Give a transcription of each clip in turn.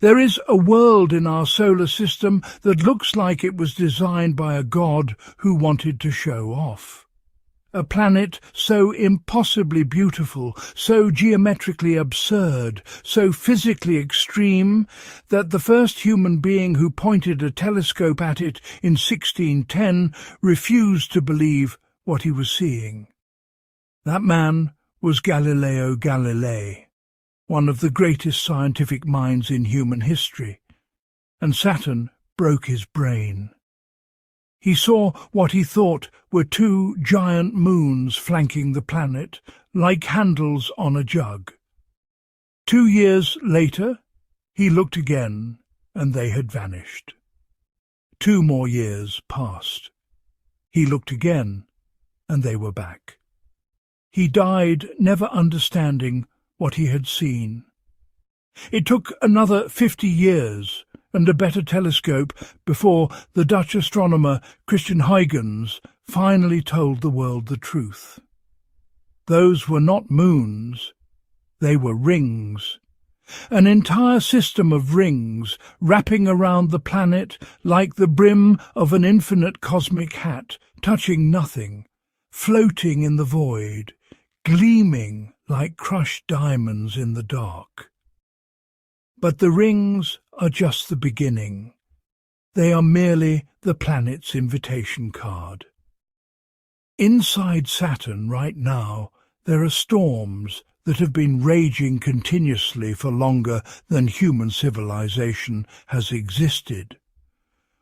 There is a world in our solar system that looks like it was designed by a god who wanted to show off. A planet so impossibly beautiful, so geometrically absurd, so physically extreme, that the first human being who pointed a telescope at it in 1610 refused to believe what he was seeing. That man was Galileo Galilei, one of the greatest scientific minds in human history, and Saturn broke his brain. He saw what he thought were two giant moons flanking the planet, like handles on a jug. 2 years later, he looked again, and they had vanished. 2 more years passed. He looked again, and they were back. He died never understanding what he had seen. It took another 50 years and a better telescope before the Dutch astronomer Christian Huygens finally told the world the truth. Those were not moons, they were rings. An entire system of rings wrapping around the planet like the brim of an infinite cosmic hat, touching nothing, floating in the void, gleaming like crushed diamonds in the dark. But the rings are just the beginning. They are merely the planet's invitation card. Inside Saturn right now, there are storms that have been raging continuously for longer than human civilization has existed.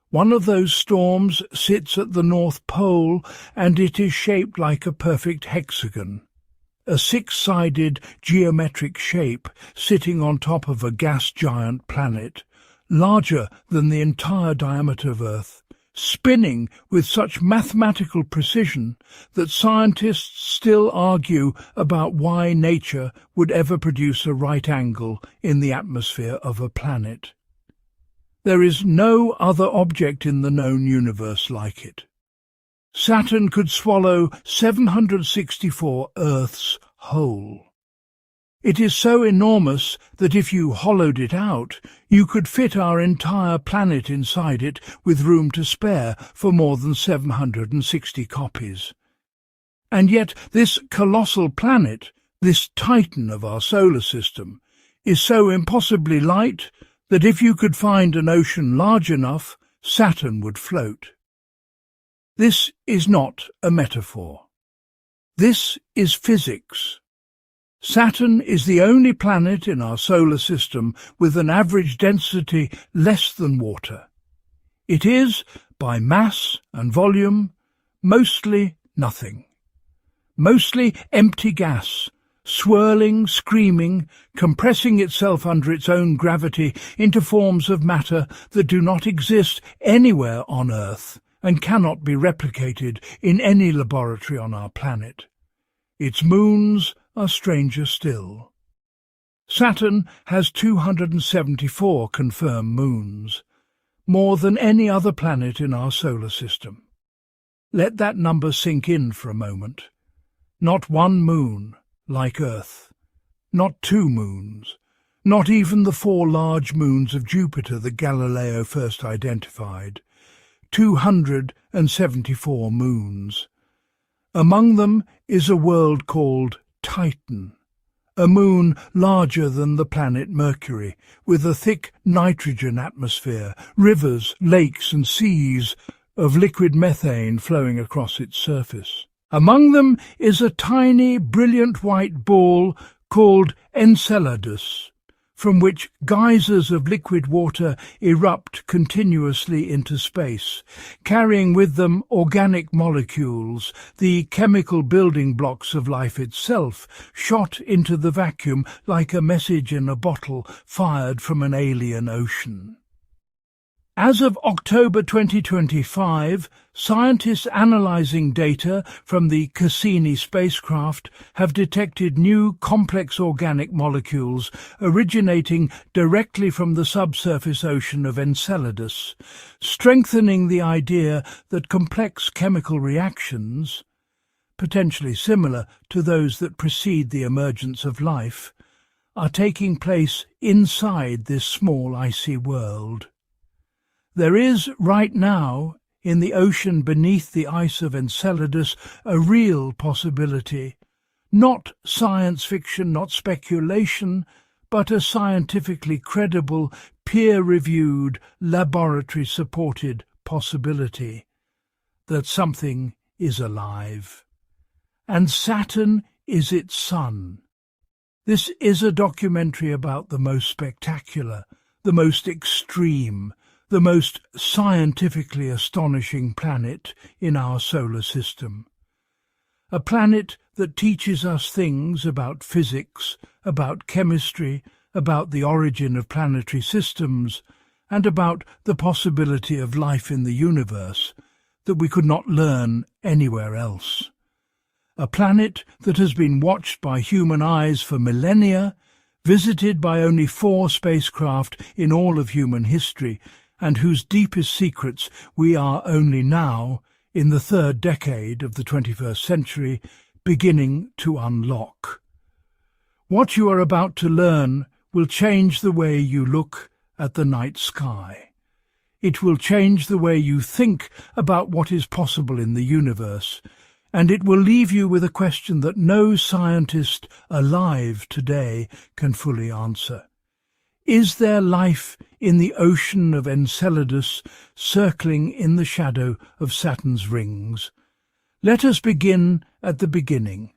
One of those storms sits at the North Pole, and it is shaped like a perfect hexagon. A 6-sided geometric shape sitting on top of a gas giant planet, larger than the entire diameter of Earth, spinning with such mathematical precision that scientists still argue about why nature would ever produce a right angle in the atmosphere of a planet. There is no other object in the known universe like it. Saturn could swallow 764 Earths whole. It is so enormous that if you hollowed it out, you could fit our entire planet inside it with room to spare for more than 760 copies. And yet this colossal planet, this titan of our solar system, is so impossibly light that if you could find an ocean large enough, Saturn would float. This is not a metaphor. This is physics. Saturn is the only planet in our solar system with an average density less than water. It is, by mass and volume, mostly nothing. Mostly empty gas, swirling, screaming, compressing itself under its own gravity into forms of matter that do not exist anywhere on Earth and cannot be replicated in any laboratory on our planet. Its moons are stranger still. Saturn has 274 confirmed moons, more than any other planet in our solar system. Let that number sink in for a moment. Not one moon, like Earth. Not 2 moons. Not even the 4 large moons of Jupiter that Galileo first identified. 274 moons. Among them is a world called Titan, a moon larger than the planet Mercury, with a thick nitrogen atmosphere, rivers, lakes and seas of liquid methane flowing across its surface. Among them is a tiny, brilliant white ball called Enceladus, from which geysers of liquid water erupt continuously into space, carrying with them organic molecules, the chemical building blocks of life itself, shot into the vacuum like a message in a bottle fired from an alien ocean. As of October 2025, scientists analyzing data from the Cassini spacecraft have detected new complex organic molecules originating directly from the subsurface ocean of Enceladus, strengthening the idea that complex chemical reactions, potentially similar to those that precede the emergence of life, are taking place inside this small icy world. There is, right now, in the ocean beneath the ice of Enceladus, a real possibility, not science fiction, not speculation, but a scientifically credible, peer-reviewed, laboratory-supported possibility that something is alive. And Saturn is its sun. This is a documentary about the most spectacular, the most extreme, the most scientifically astonishing planet in our solar system. A planet that teaches us things about physics, about chemistry, about the origin of planetary systems, and about the possibility of life in the universe that we could not learn anywhere else. A planet that has been watched by human eyes for millennia, visited by only 4 spacecraft in all of human history, and whose deepest secrets we are only now, in the 3rd decade of the 21st century, beginning to unlock. What you are about to learn will change the way you look at the night sky. It will change the way you think about what is possible in the universe, and it will leave you with a question that no scientist alive today can fully answer. Is there life in the ocean of Enceladus, circling in the shadow of Saturn's rings? Let us begin at the beginning.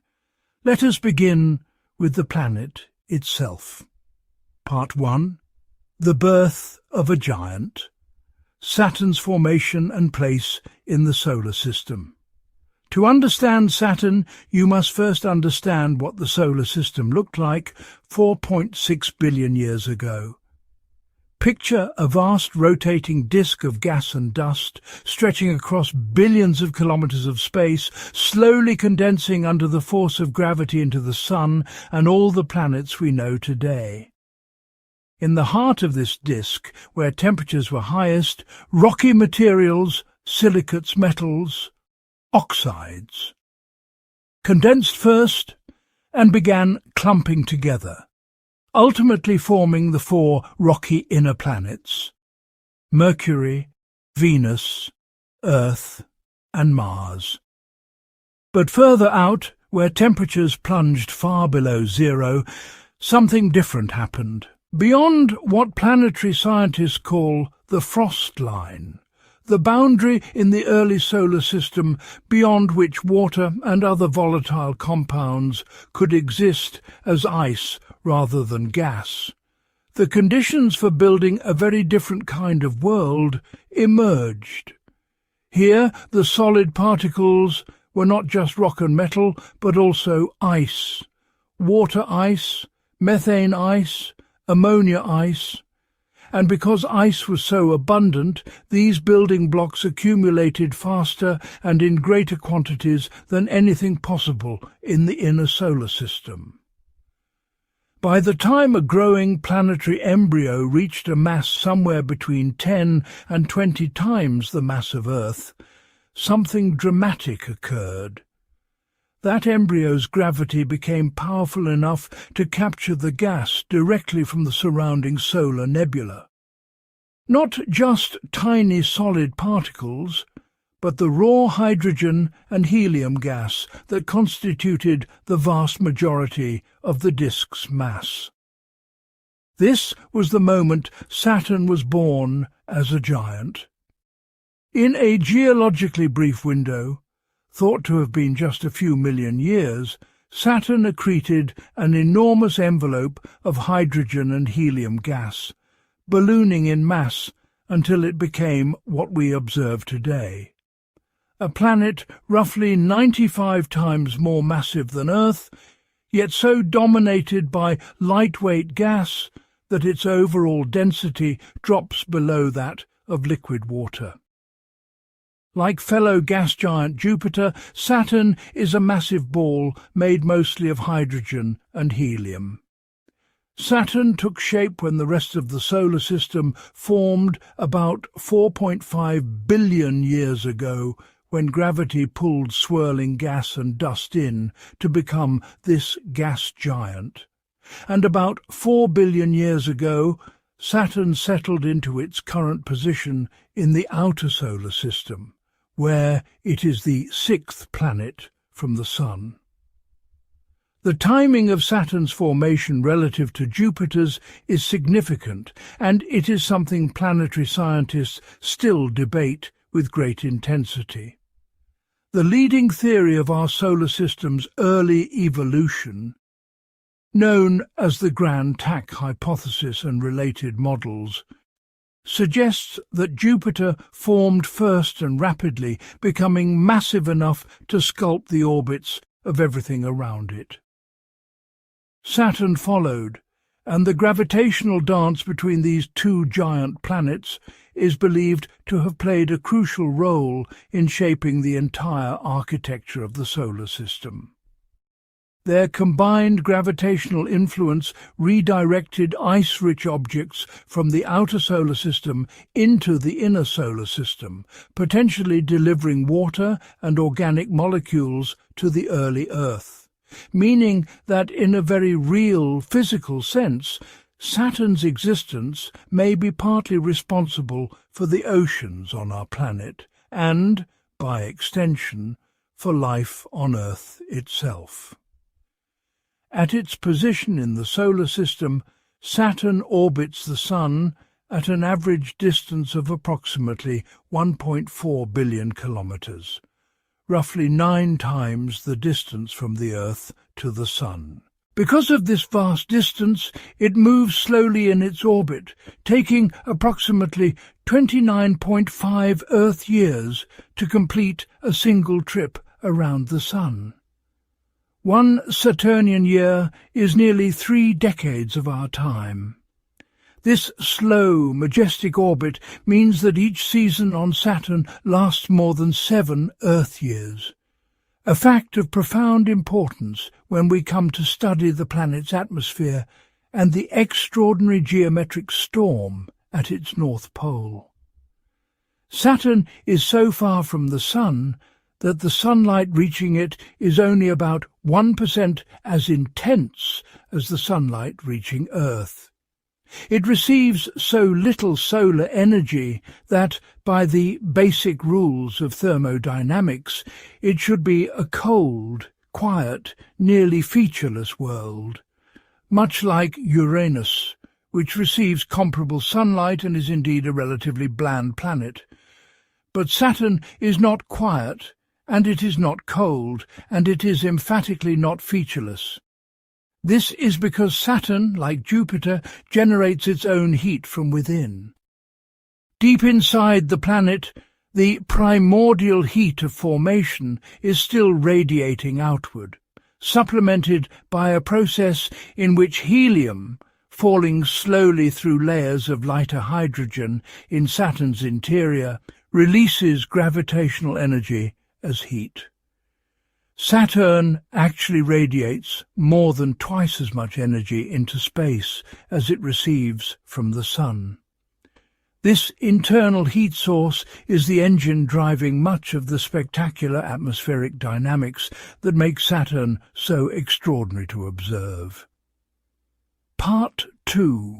Let us begin with the planet itself. Part 1. The birth of a giant. Saturn's formation and place in the solar system. To understand Saturn, you must first understand what the solar system looked like 4.6 billion years ago. Picture a vast rotating disk of gas and dust stretching across billions of kilometers of space, slowly condensing under the force of gravity into the Sun and all the planets we know today. In the heart of this disk, where temperatures were highest, rocky materials, silicates, metals, oxides, condensed first and began clumping together, ultimately forming the 4 rocky inner planets: Mercury, Venus, Earth, and Mars. But further out, where temperatures plunged far below zero, something different happened. Beyond what planetary scientists call the frost line, the boundary in the early solar system beyond which water and other volatile compounds could exist as ice rather than gas, the conditions for building a very different kind of world emerged. Here the solid particles were not just rock and metal, but also ice, water ice, methane ice, ammonia ice, and because ice was so abundant, these building blocks accumulated faster and in greater quantities than anything possible in the inner solar system. By the time a growing planetary embryo reached a mass somewhere between 10 and 20 times the mass of Earth, something dramatic occurred. That embryo's gravity became powerful enough to capture the gas directly from the surrounding solar nebula. Not just tiny solid particles, but the raw hydrogen and helium gas that constituted the vast majority of the disk's mass. This was the moment Saturn was born as a giant. In a geologically brief window, thought to have been just a few million years, Saturn accreted an enormous envelope of hydrogen and helium gas, ballooning in mass until it became what we observe today. A planet roughly 95 times more massive than Earth, yet so dominated by lightweight gas that its overall density drops below that of liquid water. Like fellow gas giant Jupiter, Saturn is a massive ball made mostly of hydrogen and helium. Saturn took shape when the rest of the solar system formed about 4.5 billion years ago, when gravity pulled swirling gas and dust in to become this gas giant. and about 4 billion years ago, Saturn settled into its current position in the outer solar system, where it is the sixth planet from the Sun. The timing of Saturn's formation relative to Jupiter's is significant, and it is something planetary scientists still debate with great intensity. The leading theory of our solar system's early evolution, known as the Grand Tack hypothesis and related models, suggests that Jupiter formed first and rapidly, becoming massive enough to sculpt the orbits of everything around it. Saturn followed, and the gravitational dance between these two giant planets is believed to have played a crucial role in shaping the entire architecture of the solar system. Their combined gravitational influence redirected ice-rich objects from the outer solar system into the inner solar system, potentially delivering water and organic molecules to the early Earth, meaning that in a very real physical sense, Saturn's existence may be partly responsible for the oceans on our planet and, by extension, for life on Earth itself. At its position in the solar system, Saturn orbits the Sun at an average distance of approximately 1.4 billion kilometers, roughly 9 times the distance from the Earth to the Sun. Because of this vast distance, it moves slowly in its orbit, taking approximately 29.5 Earth years to complete a single trip around the Sun. One Saturnian year is nearly 3 decades of our time. This slow, majestic orbit means that each season on Saturn lasts more than 7 Earth years, a fact of profound importance when we come to study the planet's atmosphere and the extraordinary geometric storm at its north pole. Saturn is so far from the Sun that the sunlight reaching it is only about 1% as intense as the sunlight reaching Earth. It receives so little solar energy that, by the basic rules of thermodynamics, it should be a cold, quiet, nearly featureless world, much like Uranus, which receives comparable sunlight and is indeed a relatively bland planet. But Saturn is not quiet, and it is not cold, and it is emphatically not featureless. This is because Saturn, like Jupiter, generates its own heat from within. Deep inside the planet, the primordial heat of formation is still radiating outward, supplemented by a process in which helium, falling slowly through layers of lighter hydrogen in Saturn's interior, releases gravitational energy as heat. Saturn actually radiates more than twice as much energy into space as it receives from the Sun. This internal heat source is the engine driving much of the spectacular atmospheric dynamics that make Saturn so extraordinary to observe. Part 2.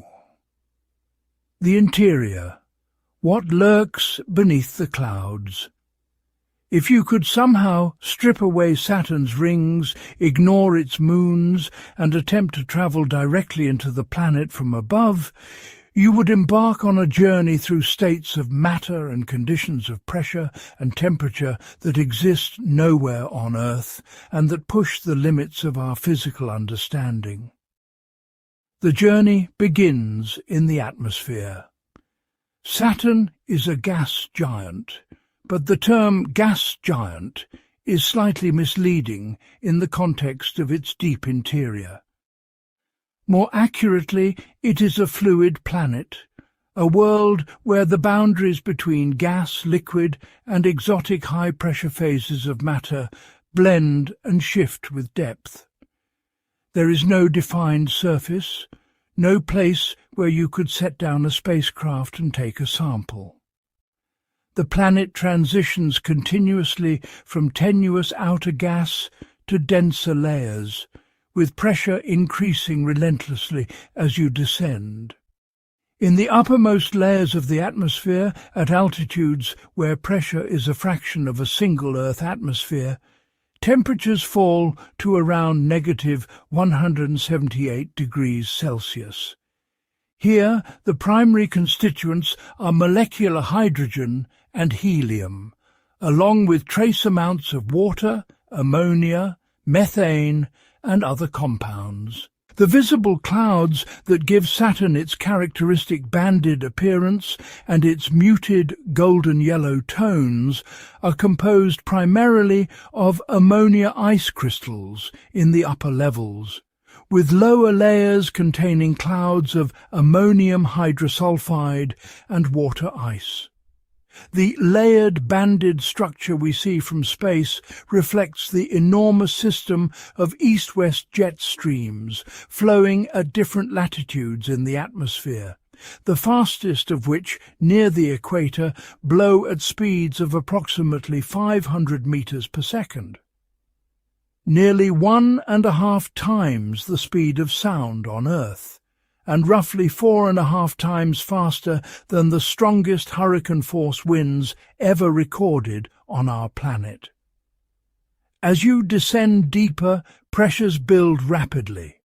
The interior. What lurks beneath the clouds? If you could somehow strip away Saturn's rings, ignore its moons, and attempt to travel directly into the planet from above, you would embark on a journey through states of matter and conditions of pressure and temperature that exist nowhere on Earth and that push the limits of our physical understanding. The journey begins in the atmosphere. Saturn is a gas giant, but the term gas giant is slightly misleading in the context of its deep interior. More accurately, it is a fluid planet, a world where the boundaries between gas, liquid, and exotic high-pressure phases of matter blend and shift with depth. There is no defined surface, no place where you could set down a spacecraft and take a sample. The planet transitions continuously from tenuous outer gas to denser layers, with pressure increasing relentlessly as you descend. In the uppermost layers of the atmosphere, at altitudes where pressure is a fraction of a single Earth atmosphere, temperatures fall to around negative 178 degrees Celsius. Here, the primary constituents are molecular hydrogen and helium, along with trace amounts of water, ammonia, methane, and other compounds. The visible clouds that give Saturn its characteristic banded appearance and its muted golden-yellow tones are composed primarily of ammonia ice crystals in the upper levels, with lower layers containing clouds of ammonium hydrosulfide and water ice. The layered banded structure we see from space reflects the enormous system of east-west jet streams flowing at different latitudes in the atmosphere, the fastest of which, near the equator, blow at speeds of approximately 500 meters per second. Nearly 1.5 times the speed of sound on Earth, and roughly 4.5 times faster than the strongest hurricane-force winds ever recorded on our planet. As you descend deeper, pressures build rapidly.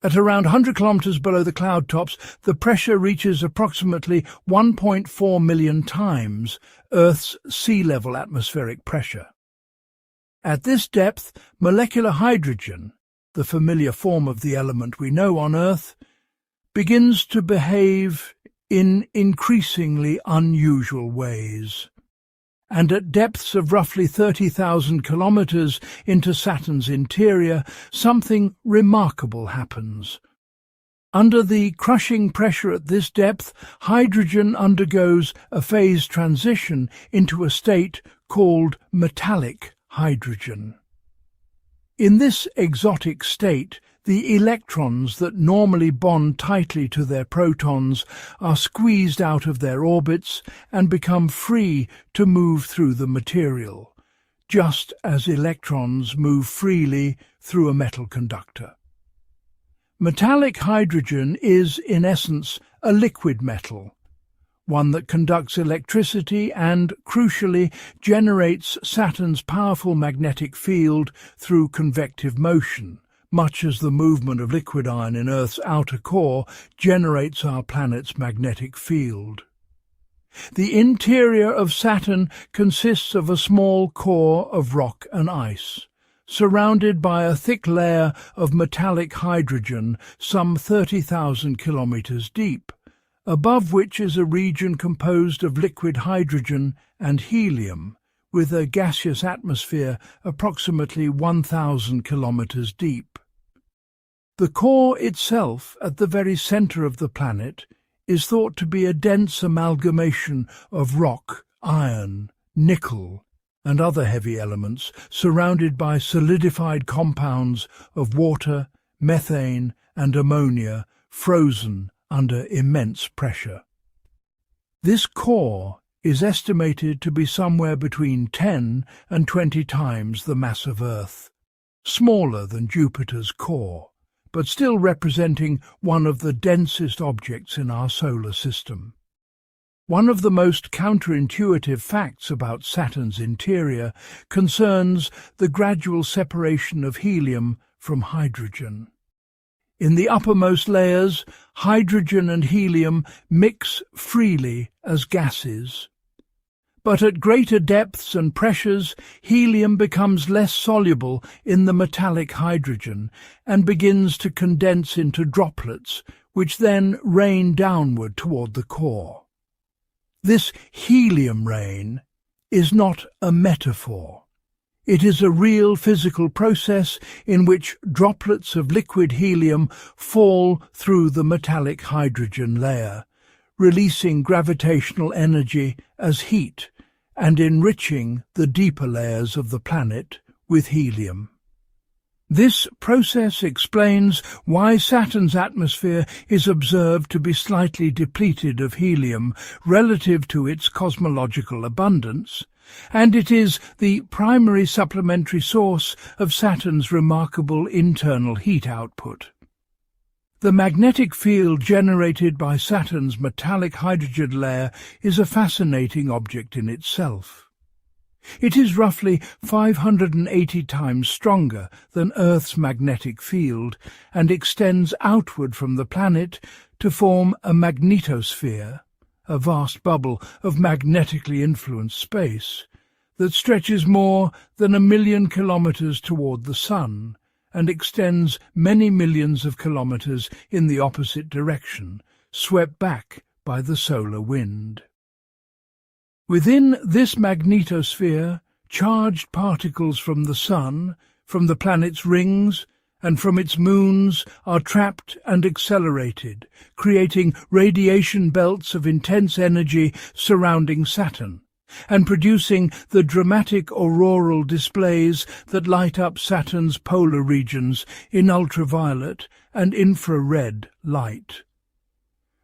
At around 100 kilometers below the cloud tops, the pressure reaches approximately 1.4 million times Earth's sea-level atmospheric pressure. At this depth, molecular hydrogen, the familiar form of the element we know on Earth, begins to behave in increasingly unusual ways. And at depths of roughly 30,000 kilometers into Saturn's interior, something remarkable happens. Under the crushing pressure at this depth, hydrogen undergoes a phase transition into a state called metallic hydrogen. In this exotic state, the electrons that normally bond tightly to their protons are squeezed out of their orbits and become free to move through the material, just as electrons move freely through a metal conductor. Metallic hydrogen is, in essence, a liquid metal, one that conducts electricity and, crucially, generates Saturn's powerful magnetic field through convective motion, much as the movement of liquid iron in Earth's outer core generates our planet's magnetic field. The interior of Saturn consists of a small core of rock and ice, surrounded by a thick layer of metallic hydrogen some 30,000 kilometers deep, above which is a region composed of liquid hydrogen and helium, with a gaseous atmosphere approximately 1,000 kilometers deep. The core itself, at the very center of the planet, is thought to be a dense amalgamation of rock, iron, nickel, and other heavy elements, surrounded by solidified compounds of water, methane, and ammonia, frozen under immense pressure. This core is estimated to be somewhere between 10 and 20 times the mass of Earth, smaller than Jupiter's core, but still representing one of the densest objects in our solar system. One of the most counterintuitive facts about Saturn's interior concerns the gradual separation of helium from hydrogen. In the uppermost layers, hydrogen and helium mix freely as gases. But at greater depths and pressures, helium becomes less soluble in the metallic hydrogen and begins to condense into droplets, which then rain downward toward the core. This helium rain is not a metaphor. It is a real physical process in which droplets of liquid helium fall through the metallic hydrogen layer, releasing gravitational energy as heat and enriching the deeper layers of the planet with helium. This process explains why Saturn's atmosphere is observed to be slightly depleted of helium relative to its cosmological abundance, and it is the primary supplementary source of Saturn's remarkable internal heat output. The magnetic field generated by Saturn's metallic hydrogen layer is a fascinating object in itself. It is roughly 580 times stronger than Earth's magnetic field and extends outward from the planet to form a magnetosphere, a vast bubble of magnetically influenced space that stretches more than 1 million kilometers toward the Sun and extends many millions of kilometers in the opposite direction, swept back by the solar wind. Within this magnetosphere, charged particles from the Sun, from the planet's rings, and from its moons are trapped and accelerated, creating radiation belts of intense energy surrounding Saturn, and producing the dramatic auroral displays that light up Saturn's polar regions in ultraviolet and infrared light.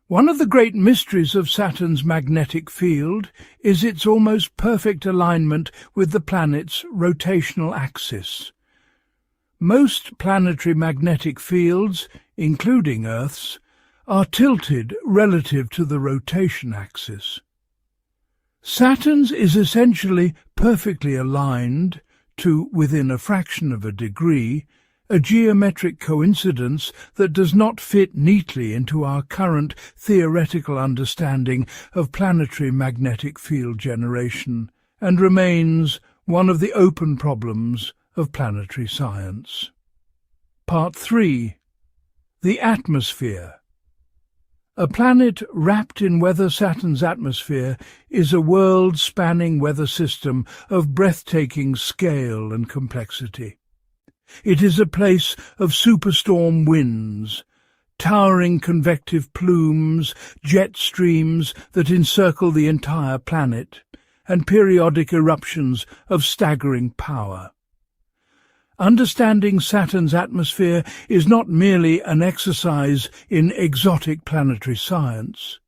One of the great mysteries of Saturn's magnetic field is its almost perfect alignment with the planet's rotational axis. Most planetary magnetic fields, including Earth's, are tilted relative to the rotation axis. Saturn's is essentially perfectly aligned to, within a fraction of a degree, a geometric coincidence that does not fit neatly into our current theoretical understanding of planetary magnetic field generation, and remains one of the open problems of planetary science. Part 3. The atmosphere. A planet wrapped in weather Saturn's atmosphere is a world-spanning weather system of breathtaking scale and complexity. It is a place of superstorm winds, towering convective plumes, jet streams that encircle the entire planet, and periodic eruptions of staggering power. Understanding Saturn's atmosphere is not merely an exercise in exotic planetary science.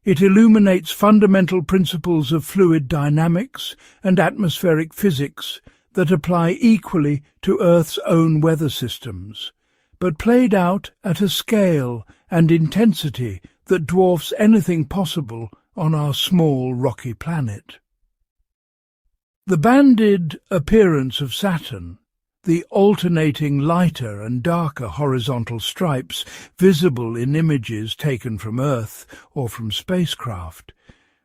It illuminates fundamental principles of fluid dynamics and atmospheric physics that apply equally to Earth's own weather systems, but played out at a scale and intensity that dwarfs anything possible on our small rocky planet. The banded appearance of Saturn, the alternating lighter and darker horizontal stripes visible in images taken from Earth or from spacecraft,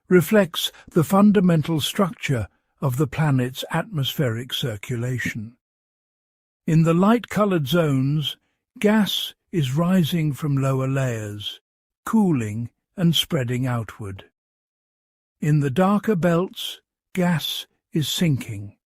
reflects the fundamental structure of the planet's atmospheric circulation. In the light-coloured zones, gas is rising from lower layers, cooling and spreading outward. In the darker belts, gas is sinking.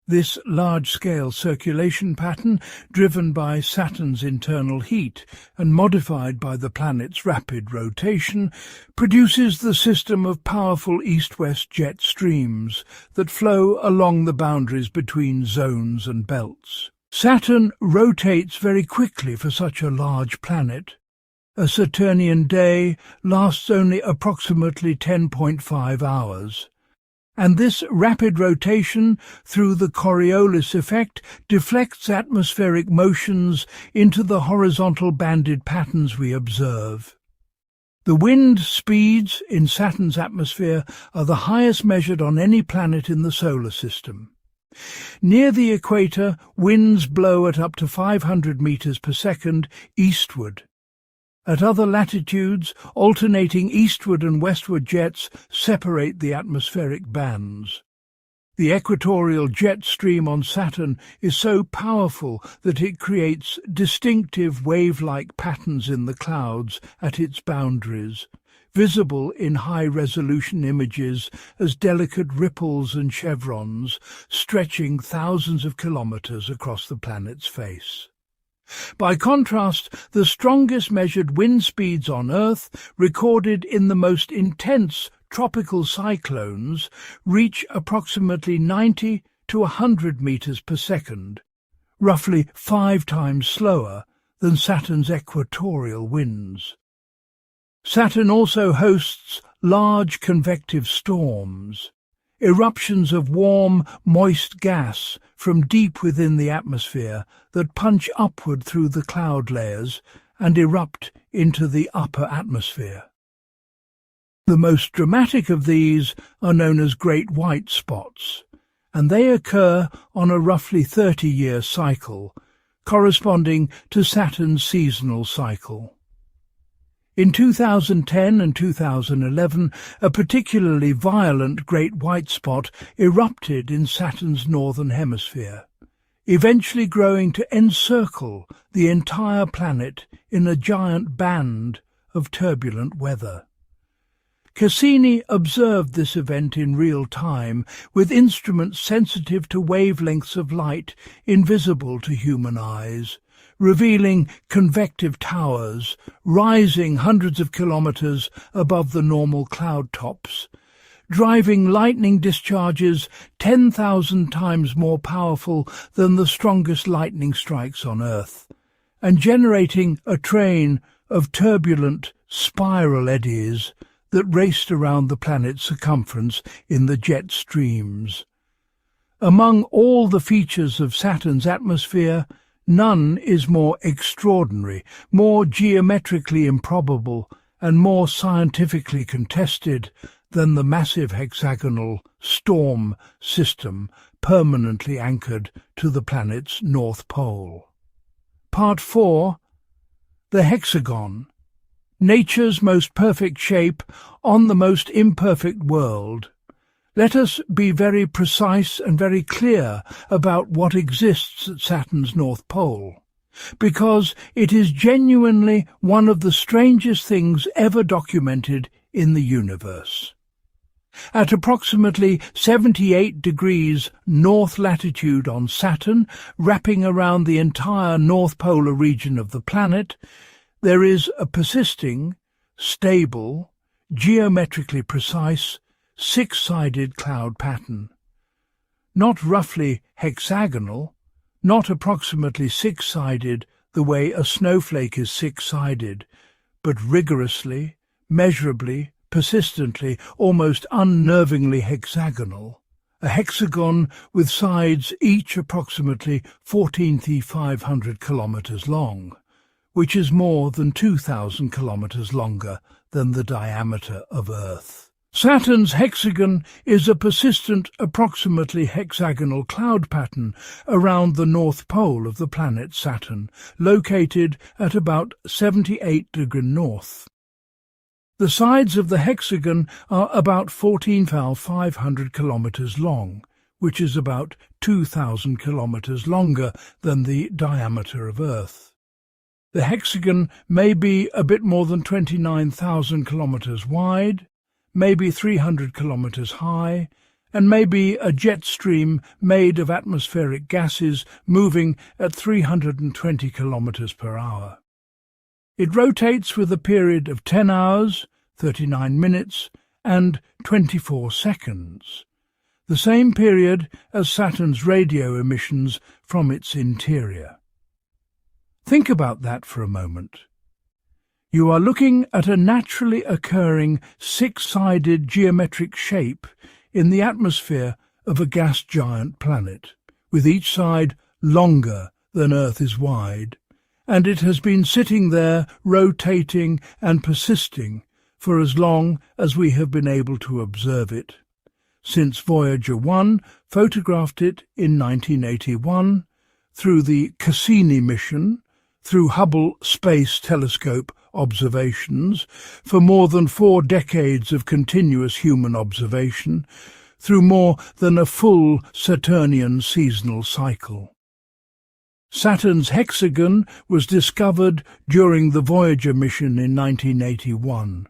This large-scale circulation pattern, driven by Saturn's internal heat and modified by the planet's rapid rotation, produces the system of powerful east-west jet streams that flow along the boundaries between zones and belts. Saturn rotates very quickly for such a large planet. A Saturnian day lasts only approximately 10.5 hours. And this rapid rotation through the Coriolis effect deflects atmospheric motions into the horizontal banded patterns we observe. The wind speeds in Saturn's atmosphere are the highest measured on any planet in the solar system. Near the equator, winds blow at up to 500 meters per second eastward. At other latitudes, alternating eastward and westward jets separate the atmospheric bands. The equatorial jet stream on Saturn is so powerful that it creates distinctive wave-like patterns in the clouds at its boundaries, visible in high-resolution images as delicate ripples and chevrons stretching thousands of kilometers across the planet's face. By contrast, the strongest measured wind speeds on Earth, recorded in the most intense tropical cyclones, reach approximately 90 to 100 meters per second, roughly 5 times slower than Saturn's equatorial winds. Saturn also hosts large convective storms. eruptions of warm, moist gas from deep within the atmosphere that punch upward through the cloud layers and erupt into the upper atmosphere. The most dramatic of these are known as great white spots, and they occur on a roughly 30-year cycle, corresponding to Saturn's seasonal cycle. In 2010 and 2011, a particularly violent great white spot erupted in Saturn's northern hemisphere, eventually growing to encircle the entire planet in a giant band of turbulent weather. Cassini observed this event in real time with instruments sensitive to wavelengths of light invisible to human eyes, revealing convective towers rising hundreds of kilometers above the normal cloud tops, driving lightning discharges 10,000 times more powerful than the strongest lightning strikes on Earth, and generating a train of turbulent spiral eddies that raced around the planet's circumference in the jet streams. Among all the features of Saturn's atmosphere, none is more extraordinary, more geometrically improbable, and more scientifically contested than the massive hexagonal storm system permanently anchored to the planet's north pole. Part 4. The hexagon. Nature's most perfect shape on the most imperfect world. Let us be very precise and very clear about what exists at Saturn's North Pole, because it is genuinely one of the strangest things ever documented in the universe. At approximately 78 degrees north latitude on Saturn, wrapping around the entire North Polar region of the planet, there is a persisting, stable, geometrically precise, six-sided cloud pattern. Not roughly hexagonal, not approximately six-sided the way a snowflake is six-sided, but rigorously, measurably, persistently, almost unnervingly hexagonal. A hexagon with sides each approximately 14,500 kilometers long, which is more than 2,000 kilometers longer than the diameter of Earth. Saturn's hexagon is a persistent, approximately hexagonal cloud pattern around the north pole of the planet Saturn, located at about 78 degrees north. The sides of the hexagon are about 14,500 kilometers long, which is about 2,000 kilometers longer than the diameter of Earth. The hexagon may be a bit more than 29,000 kilometers wide, maybe 300 kilometers high, and may be a jet stream made of atmospheric gases moving at 320 kilometers per hour. It rotates with a period of 10 hours, 39 minutes, and 24 seconds, the same period as Saturn's radio emissions from its interior. Think about that for a moment. You are looking at a naturally occurring six-sided geometric shape in the atmosphere of a gas giant planet, with each side longer than Earth is wide, and it has been sitting there rotating and persisting for as long as we have been able to observe it, since Voyager 1 photographed it in 1981, through the Cassini mission, through Hubble Space Telescope observations, for more than 4 decades of continuous human observation, through more than a full Saturnian seasonal cycle. Saturn's hexagon was discovered during the Voyager mission in 1981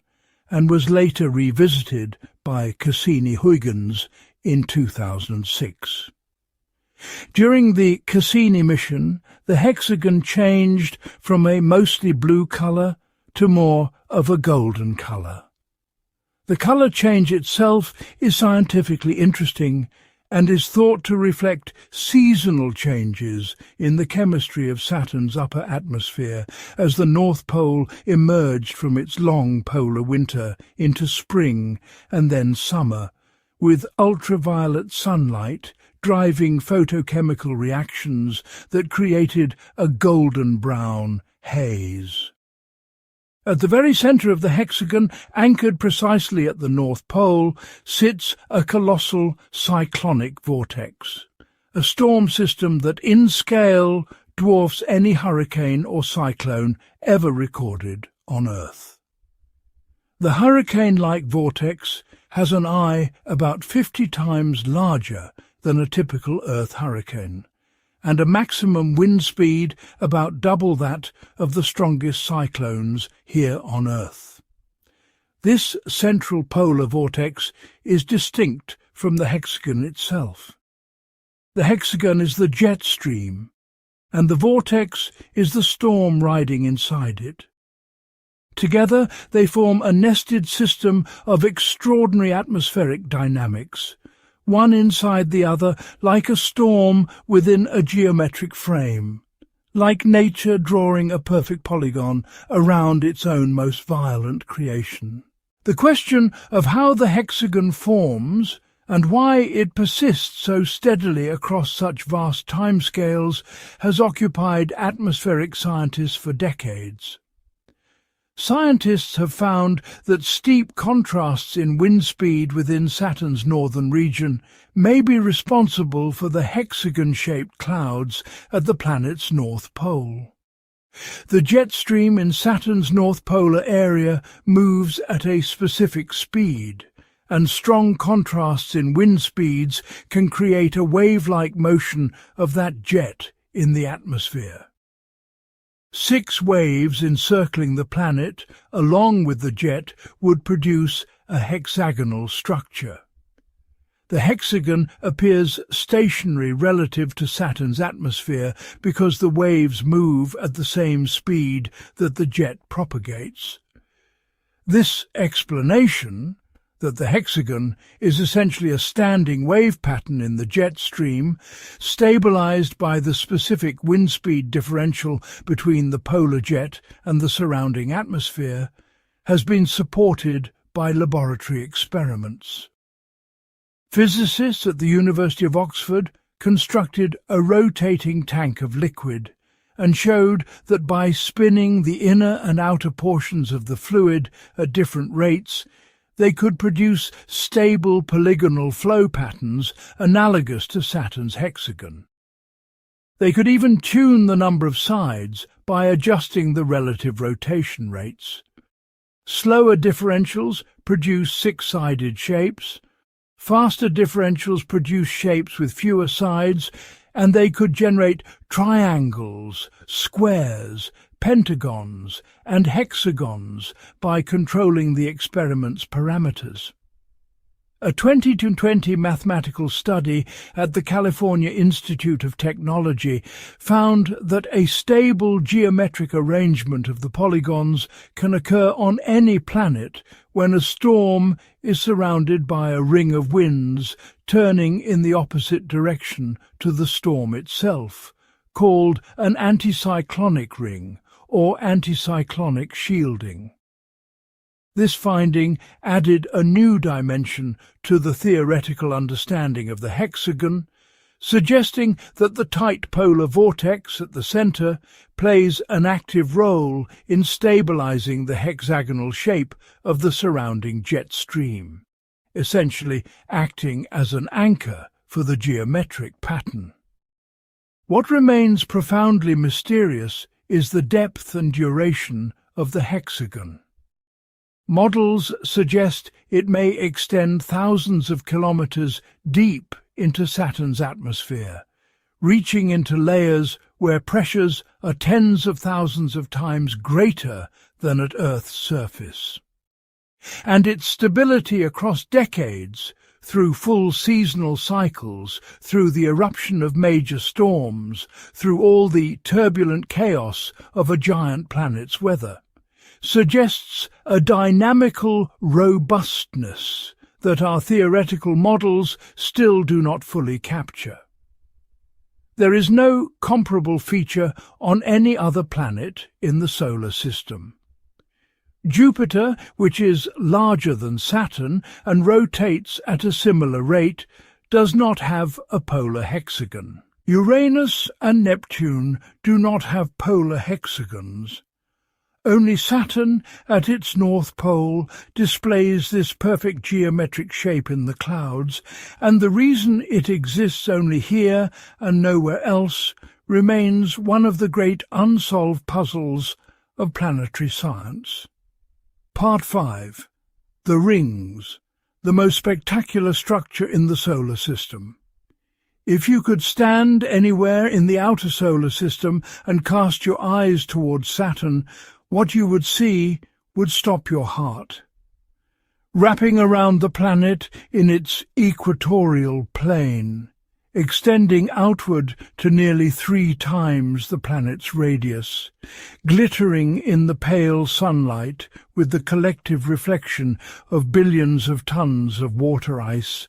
and was later revisited by Cassini-Huygens in 2006. During the Cassini mission, the hexagon changed from a mostly blue colour to more of a golden colour. The colour change itself is scientifically interesting and is thought to reflect seasonal changes in the chemistry of Saturn's upper atmosphere as the North Pole emerged from its long polar winter into spring and then summer, with ultraviolet sunlight driving photochemical reactions that created a golden-brown haze. At the very centre of the hexagon, anchored precisely at the North Pole, sits a colossal cyclonic vortex, a storm system that in scale dwarfs any hurricane or cyclone ever recorded on Earth. The hurricane-like vortex has an eye about 50 times larger than a typical Earth hurricane, and a maximum wind speed about double that of the strongest cyclones here on Earth. This central polar vortex is distinct from the hexagon itself. The hexagon is the jet stream, and the vortex is the storm riding inside it. Together they form a nested system of extraordinary atmospheric dynamics, one inside the other, like a storm within a geometric frame, like nature drawing a perfect polygon around its own most violent creation. The question of how the hexagon forms and why it persists so steadily across such vast timescales has occupied atmospheric scientists for decades. Scientists have found that steep contrasts in wind speed within Saturn's northern region may be responsible for the hexagon-shaped clouds at the planet's north pole. The jet stream in Saturn's north polar area moves at a specific speed, and strong contrasts in wind speeds can create a wave-like motion of that jet in the atmosphere. 6 waves encircling the planet, along with the jet, would produce a hexagonal structure. The hexagon appears stationary relative to Saturn's atmosphere because the waves move at the same speed that the jet propagates. This explanation, that the hexagon is essentially a standing wave pattern in the jet stream, stabilized by the specific wind speed differential between the polar jet and the surrounding atmosphere, has been supported by laboratory experiments. Physicists at the University of Oxford constructed a rotating tank of liquid and showed that by spinning the inner and outer portions of the fluid at different rates, they could produce stable polygonal flow patterns analogous to Saturn's hexagon. They could even tune the number of sides by adjusting the relative rotation rates. Slower differentials produce 6-sided shapes, faster differentials produce shapes with fewer sides, and they could generate triangles, squares, pentagons and hexagons by controlling the experiment's parameters. A 2020 mathematical study at the California Institute of Technology found that a stable geometric arrangement of the polygons can occur on any planet when a storm is surrounded by a ring of winds turning in the opposite direction to the storm itself, called an anticyclonic ring or anticyclonic shielding. This finding added a new dimension to the theoretical understanding of the hexagon, suggesting that the tight polar vortex at the centre plays an active role in stabilizing the hexagonal shape of the surrounding jet stream, essentially acting as an anchor for the geometric pattern. What remains profoundly mysterious is the depth and duration of the hexagon. Models suggest it may extend thousands of kilometers deep into Saturn's atmosphere, reaching into layers where pressures are tens of thousands of times greater than at Earth's surface. And its stability across decades, through full seasonal cycles, through the eruption of major storms, through all the turbulent chaos of a giant planet's weather, suggests a dynamical robustness that our theoretical models still do not fully capture. There is no comparable feature on any other planet in the solar system. Jupiter, which is larger than Saturn and rotates at a similar rate, does not have a polar hexagon. Uranus and Neptune do not have polar hexagons. Only Saturn, at its north pole, displays this perfect geometric shape in the clouds, and the reason it exists only here and nowhere else remains one of the great unsolved puzzles of planetary science. Part 5. The Rings, the most spectacular structure in the solar system. If you could stand anywhere in the outer solar system and cast your eyes towards Saturn, what you would see would stop your heart. Wrapping around the planet in its equatorial plane, extending outward to nearly 3 times the planet's radius, glittering in the pale sunlight with the collective reflection of billions of tons of water ice,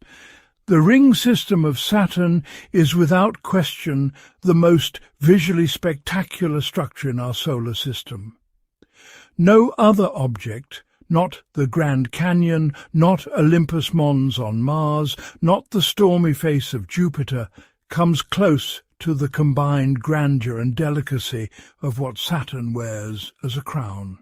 the ring system of Saturn is without question the most visually spectacular structure in our solar system. No other object, not the Grand Canyon, not Olympus Mons on Mars, not the stormy face of Jupiter, comes close to the combined grandeur and delicacy of what Saturn wears as a crown.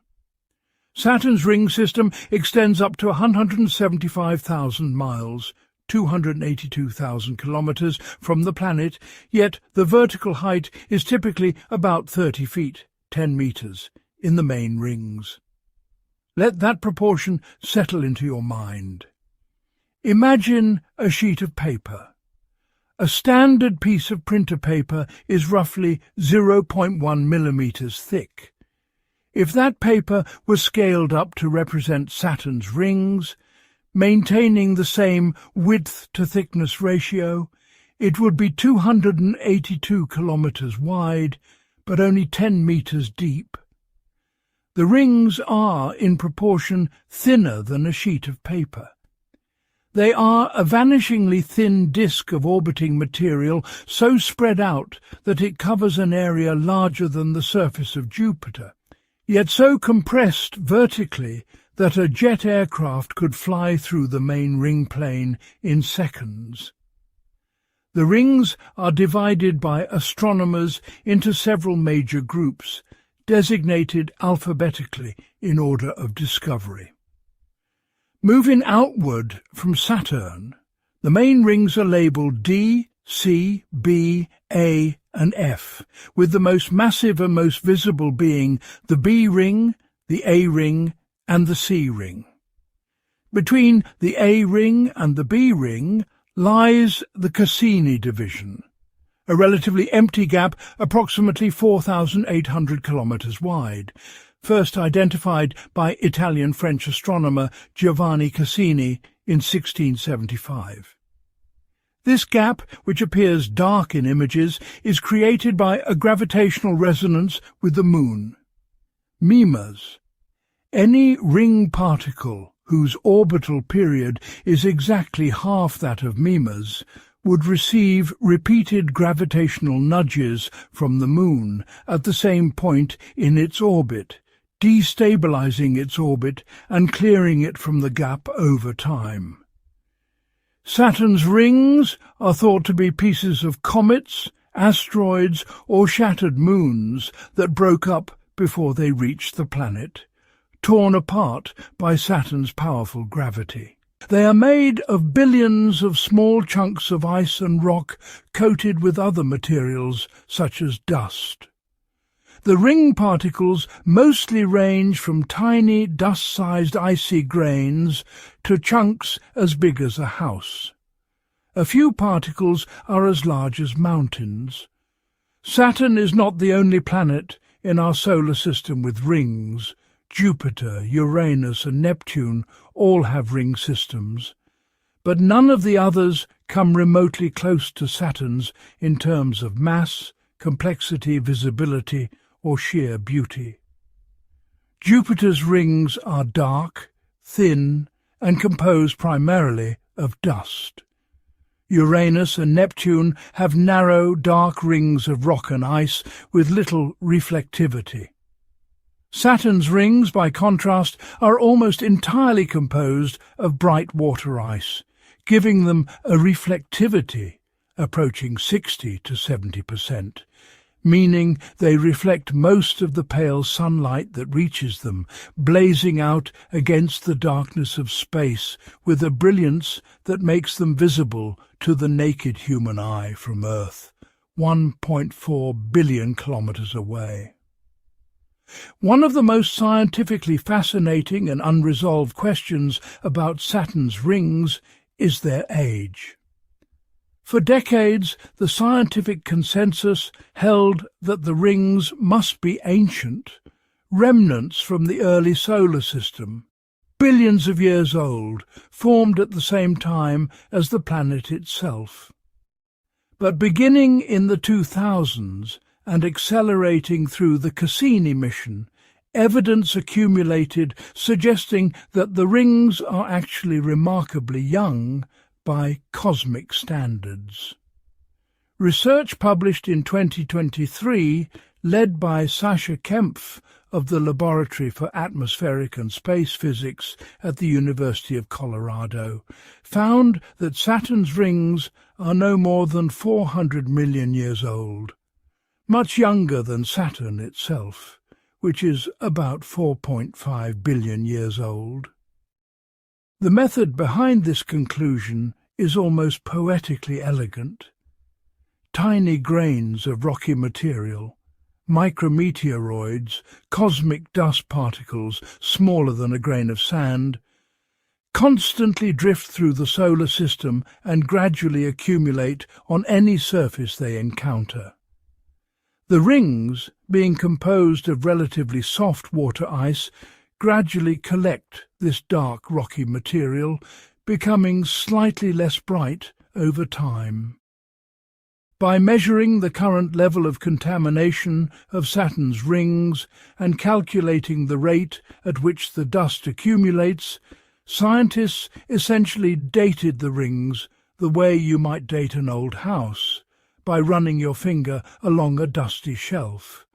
Saturn's ring system extends up to 175,000 miles, 282,000 kilometers from the planet, yet the vertical height is typically about 30 feet, 10 meters, in the main rings. Let that proportion settle into your mind. Imagine a sheet of paper. A standard piece of printer paper is roughly 0.1 millimeters thick. If that paper was scaled up to represent Saturn's rings, maintaining the same width-to-thickness ratio, it would be 282 kilometers wide, but only 10 meters deep. The rings are, in proportion, thinner than a sheet of paper. They are a vanishingly thin disk of orbiting material so spread out that it covers an area larger than the surface of Jupiter, yet so compressed vertically that a jet aircraft could fly through the main ring plane in seconds. The rings are divided by astronomers into several major groups, designated alphabetically in order of discovery. Moving outward from Saturn, the main rings are labelled D, C, B, A and F, with the most massive and most visible being the B ring, the A ring and the C ring. Between the A ring and the B ring lies the Cassini division, a relatively empty gap approximately 4,800 kilometers wide, first identified by Italian-French astronomer Giovanni Cassini in 1675. This gap, which appears dark in images, is created by a gravitational resonance with the Moon. Mimas. Any ring particle whose orbital period is exactly half that of Mimas would receive repeated gravitational nudges from the Moon at the same point in its orbit, destabilizing its orbit and clearing it from the gap over time. Saturn's rings are thought to be pieces of comets, asteroids or shattered moons that broke up before they reached the planet, torn apart by Saturn's powerful gravity. They are made of billions of small chunks of ice and rock coated with other materials such as dust. The ring particles mostly range from tiny dust-sized icy grains to chunks as big as a house. A few particles are as large as mountains. Saturn is not the only planet in our solar system with rings. Jupiter, Uranus and Neptune all have ring systems, but none of the others come remotely close to Saturn's in terms of mass, complexity, visibility or sheer beauty. Jupiter's rings are dark, thin and composed primarily of dust. Uranus and Neptune have narrow, dark rings of rock and ice with little reflectivity. Saturn's rings, by contrast, are almost entirely composed of bright water ice, giving them a reflectivity approaching 60 to 70%, meaning they reflect most of the pale sunlight that reaches them, blazing out against the darkness of space with a brilliance that makes them visible to the naked human eye from Earth, 1.4 billion kilometers away. One of the most scientifically fascinating and unresolved questions about Saturn's rings is their age. For decades, the scientific consensus held that the rings must be ancient, remnants from the early solar system, billions of years old, formed at the same time as the planet itself. But beginning in the 2000s and accelerating through the Cassini mission, evidence accumulated suggesting that the rings are actually remarkably young by cosmic standards. Research published in 2023, led by Sascha Kempf of the Laboratory for Atmospheric and Space Physics at the University of Colorado, found that Saturn's rings are no more than 400 million years old, much younger than Saturn itself, which is about 4.5 billion years old. The method behind this conclusion is almost poetically elegant. Tiny grains of rocky material, micrometeoroids, cosmic dust particles smaller than a grain of sand, constantly drift through the solar system and gradually accumulate on any surface they encounter. The rings, being composed of relatively soft water ice, gradually collect this dark rocky material, becoming slightly less bright over time. By measuring the current level of contamination of Saturn's rings and calculating the rate at which the dust accumulates, scientists essentially dated the rings the way you might date an old house, by running your finger along a dusty shelf.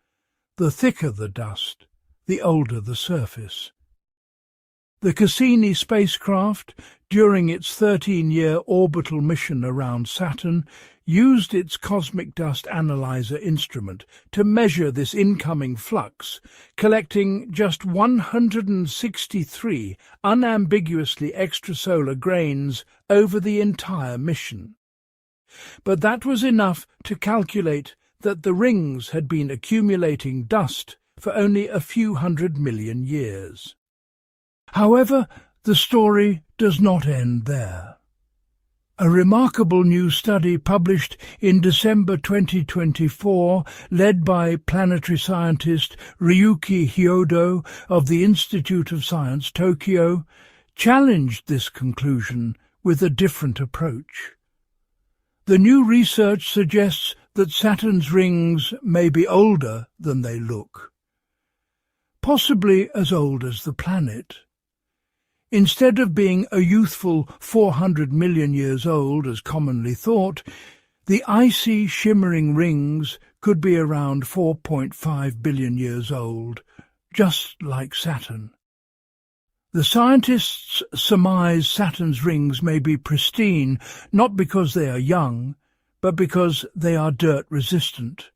The thicker the dust, the older the surface. The Cassini spacecraft, during its 13-year orbital mission around Saturn, used its cosmic dust analyzer instrument to measure this incoming flux, collecting just 163 unambiguously extrasolar grains over the entire mission. But that was enough to calculate that the rings had been accumulating dust for only a few 100 million years. However, the story does not end there. A remarkable new study published in December 2024, led by planetary scientist Ryuki Hyodo of the Institute of Science Tokyo, challenged this conclusion with a different approach. The new research suggests that Saturn's rings may be older than they look, possibly as old as the planet. Instead of being a youthful 400 million years old, as commonly thought, the icy, shimmering rings could be around 4.5 billion years old, just like Saturn. The scientists surmise Saturn's rings may be pristine, not because they are young, but because they are dirt-resistant.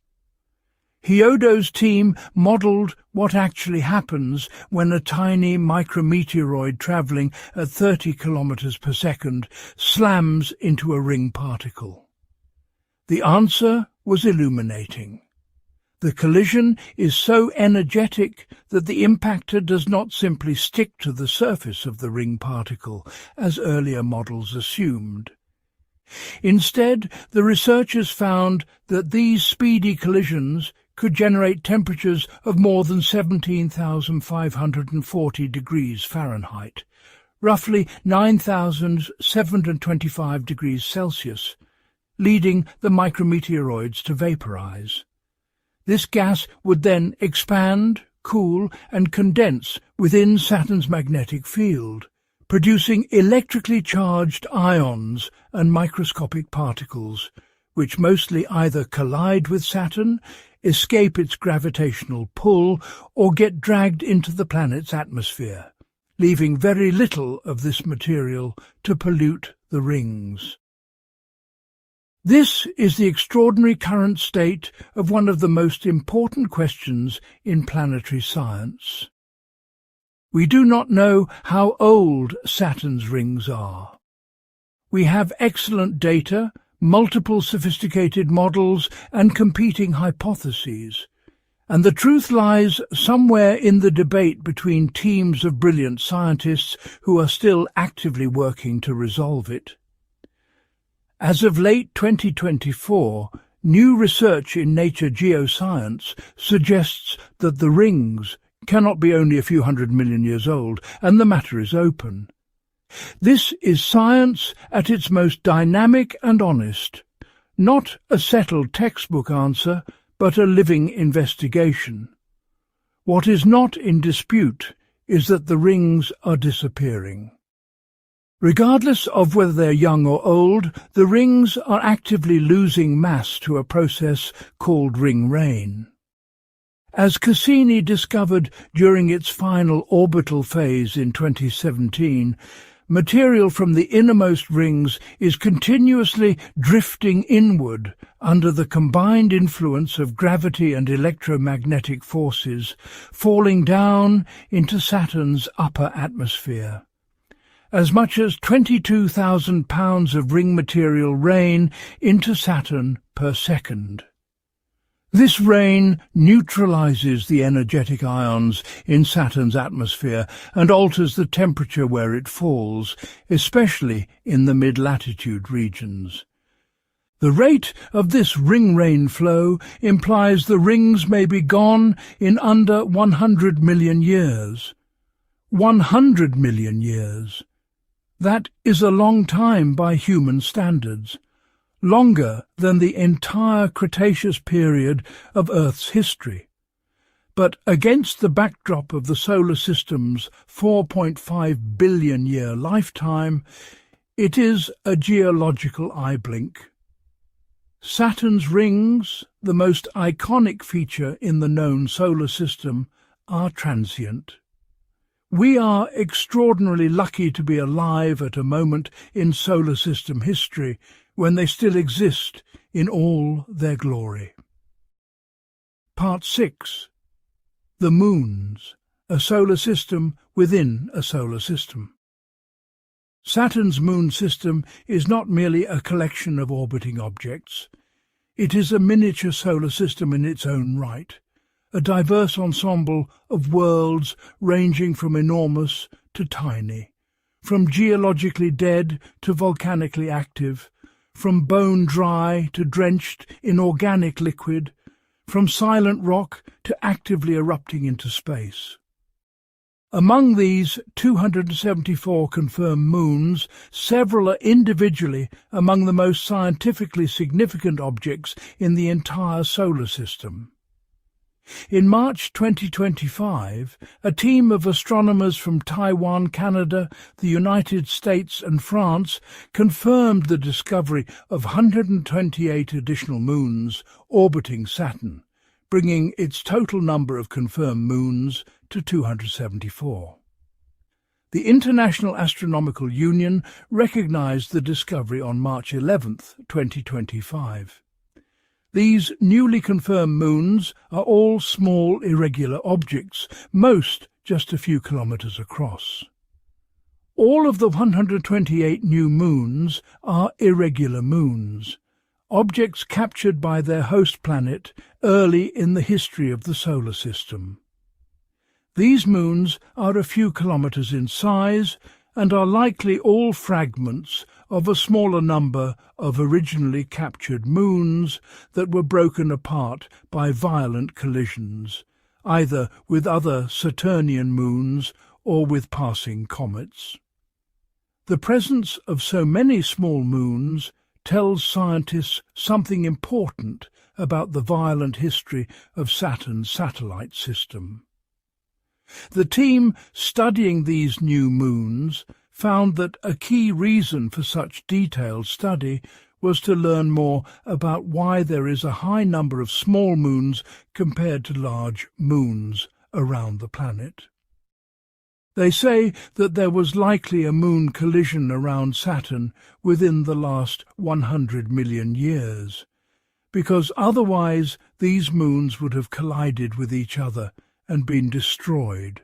Hyodo's team modelled what actually happens when a tiny micrometeoroid travelling at 30 kilometres per second slams into a ring particle. The answer was illuminating. The collision is so energetic that the impactor does not simply stick to the surface of the ring particle, as earlier models assumed. Instead, the researchers found that these speedy collisions could generate temperatures of more than 17,540 degrees Fahrenheit, roughly 9,725 degrees Celsius, leading the micrometeoroids to vaporize. This gas would then expand, cool, and condense within Saturn's magnetic field, producing electrically charged ions and microscopic particles, which mostly either collide with Saturn, escape its gravitational pull, or get dragged into the planet's atmosphere, leaving very little of this material to pollute the rings. This is the extraordinary current state of one of the most important questions in planetary science. We do not know how old Saturn's rings are. We have excellent data, multiple sophisticated models, and competing hypotheses, and the truth lies somewhere in the debate between teams of brilliant scientists who are still actively working to resolve it. As of late 2024, new research in Nature Geoscience suggests that the rings cannot be only a few 100 million years old, and the matter is open. This is science at its most dynamic and honest, not a settled textbook answer, but a living investigation. What is not in dispute is that the rings are disappearing. Regardless of whether they're young or old, the rings are actively losing mass to a process called ring rain. As Cassini discovered during its final orbital phase in 2017, material from the innermost rings is continuously drifting inward under the combined influence of gravity and electromagnetic forces, falling down into Saturn's upper atmosphere. As much as 22,000 pounds of ring material rain into Saturn per second. This rain neutralizes the energetic ions in Saturn's atmosphere and alters the temperature where it falls, especially in the mid-latitude regions. The rate of this ring rain flow implies the rings may be gone in under 100 million years. 100 million years. That is a long time by human standards, longer than the entire Cretaceous period of Earth's history. But against the backdrop of the solar system's 4.5 billion-year lifetime, it is a geological eye blink. Saturn's rings, the most iconic feature in the known solar system, are transient. We are extraordinarily lucky to be alive at a moment in solar system history when they still exist in all their glory. Part 6. The Moons, a solar system within a solar system. Saturn's moon system is not merely a collection of orbiting objects. It is a miniature solar system in its own right, a diverse ensemble of worlds ranging from enormous to tiny, from geologically dead to volcanically active, from bone-dry to drenched in organic liquid, from silent rock to actively erupting into space. Among these 274 confirmed moons, several are individually among the most scientifically significant objects in the entire solar system. In March 2025, a team of astronomers from Taiwan, Canada, the United States and France confirmed the discovery of 128 additional moons orbiting Saturn, bringing its total number of confirmed moons to 274. The International Astronomical Union recognized the discovery on March 11, 2025. These newly confirmed moons are all small irregular objects, most just a few kilometers across. All of the 128 new moons are irregular moons, objects captured by their host planet early in the history of the solar system. These moons are a few kilometers in size and are likely all fragments of a smaller number of originally captured moons that were broken apart by violent collisions, either with other Saturnian moons or with passing comets. The presence of so many small moons tells scientists something important about the violent history of Saturn's satellite system. The team studying these new moons found that a key reason for such detailed study was to learn more about why there is a high number of small moons compared to large moons around the planet. They say that there was likely a moon collision around Saturn within the last 100 million years, because otherwise these moons would have collided with each other and been destroyed,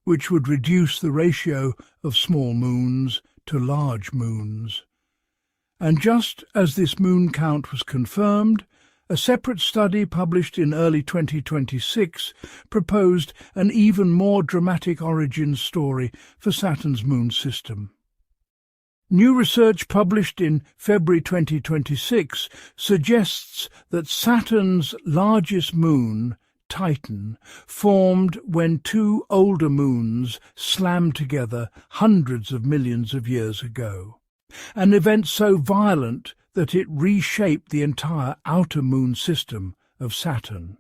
which would reduce the ratio of small moons to large moons. And just as this moon count was confirmed, a separate study published in early 2026 proposed an even more dramatic origin story for Saturn's moon system. New research published in February 2026 suggests that Saturn's largest moon, Titan, formed when two older moons slammed together hundreds of millions of years ago, an event so violent that it reshaped the entire outer moon system of Saturn.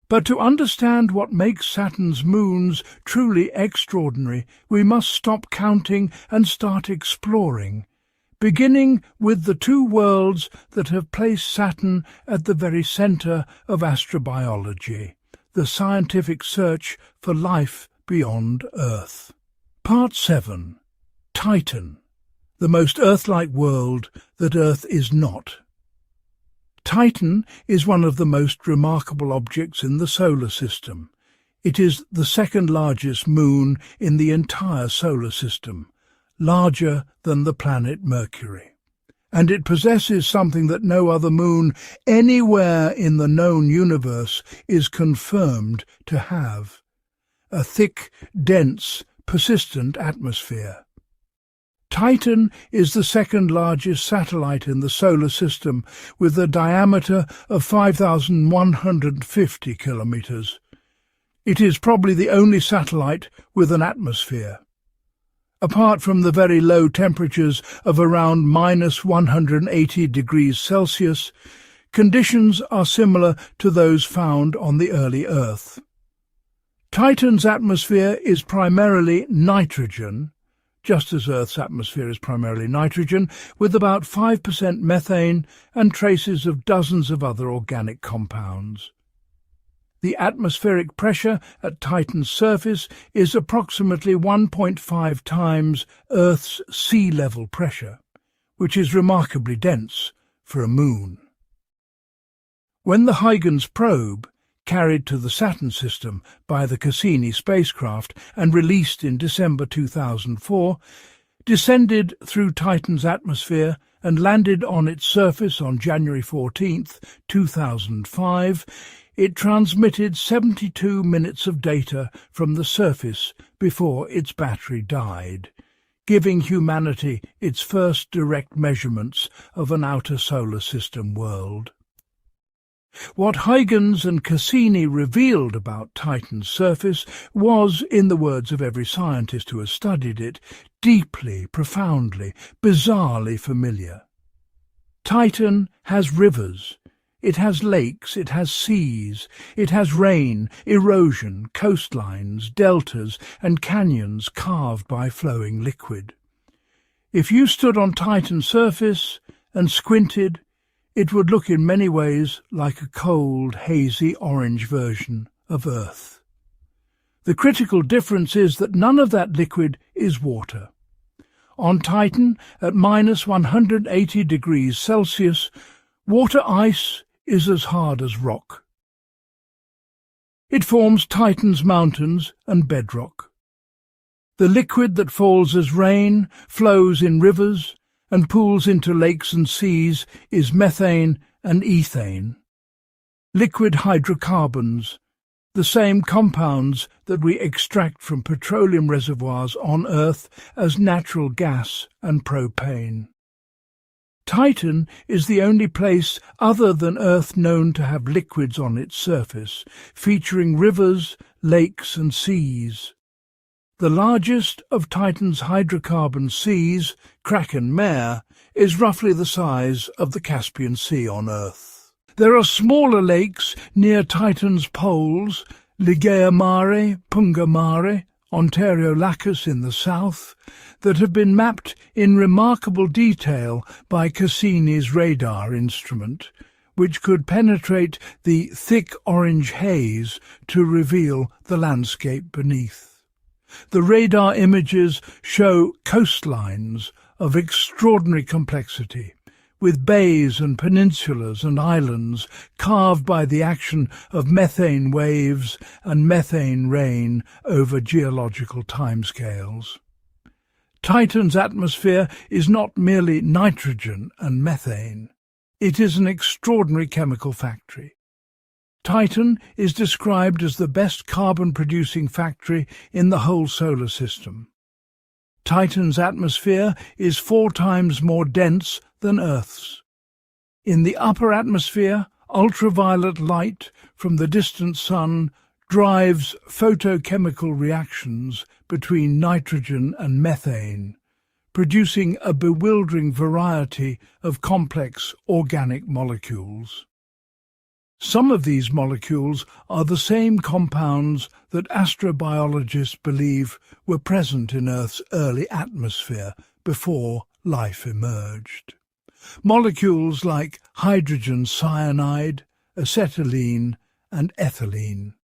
But to understand what makes Saturn's moons truly extraordinary, we must stop counting and start exploring, beginning with the two worlds that have placed Saturn at the very centre of astrobiology, the scientific search for life beyond Earth. Part 7. Titan, the most Earth-like world that Earth is not. Titan is one of the most remarkable objects in the solar system. It is the second largest moon in the entire solar system, larger than the planet Mercury. And it possesses something that no other moon anywhere in the known universe is confirmed to have: a thick, dense, persistent atmosphere. Titan is the second largest satellite in the solar system, with a diameter of 5,150 kilometers. It is probably the only satellite with an atmosphere. Apart from the very low temperatures of around -180 degrees Celsius, conditions are similar to those found on the early Earth. Titan's atmosphere is primarily nitrogen, just as Earth's atmosphere is primarily nitrogen, with about 5% methane and traces of dozens of other organic compounds. The atmospheric pressure at Titan's surface is approximately 1.5 times Earth's sea level pressure, which is remarkably dense for a moon. When the Huygens probe, carried to the Saturn system by the Cassini spacecraft and released in December 2004, descended through Titan's atmosphere and landed on its surface on January 14, 2005, it transmitted 72 minutes of data from the surface before its battery died, giving humanity its first direct measurements of an outer solar system world. What Huygens and Cassini revealed about Titan's surface was, in the words of every scientist who has studied it, deeply, profoundly, bizarrely familiar. Titan has rivers, it has lakes, it has seas, it has rain, erosion, coastlines, deltas, and canyons carved by flowing liquid. If you stood on Titan's surface and squinted, it would look in many ways like a cold, hazy orange version of Earth. The critical difference is that none of that liquid is water. On Titan, at -180 degrees Celsius, water ice is as hard as rock. It forms Titan's mountains and bedrock. The liquid that falls as rain, flows in rivers, and pools into lakes and seas is methane and ethane, liquid hydrocarbons, the same compounds that we extract from petroleum reservoirs on Earth as natural gas and propane. Titan is the only place other than Earth known to have liquids on its surface, featuring rivers, lakes and seas. The largest of Titan's hydrocarbon seas, Kraken Mare, is roughly the size of the Caspian Sea on Earth. There are smaller lakes near Titan's poles, Ligeia Mare, Punga Mare, Ontario Lacus in the south, that have been mapped in remarkable detail by Cassini's radar instrument, which could penetrate the thick orange haze to reveal the landscape beneath. The radar images show coastlines of extraordinary complexity, with bays and peninsulas and islands carved by the action of methane waves and methane rain over geological timescales. Titan's atmosphere is not merely nitrogen and methane. It is an extraordinary chemical factory. Titan is described as the best carbon-producing factory in the whole solar system. Titan's atmosphere is 4 times more dense than Earth's. In the upper atmosphere, ultraviolet light from the distant sun drives photochemical reactions between nitrogen and methane, producing a bewildering variety of complex organic molecules. Some of these molecules are the same compounds that astrobiologists believe were present in Earth's early atmosphere before life emerged. Molecules like hydrogen cyanide, acetylene, and ethylene.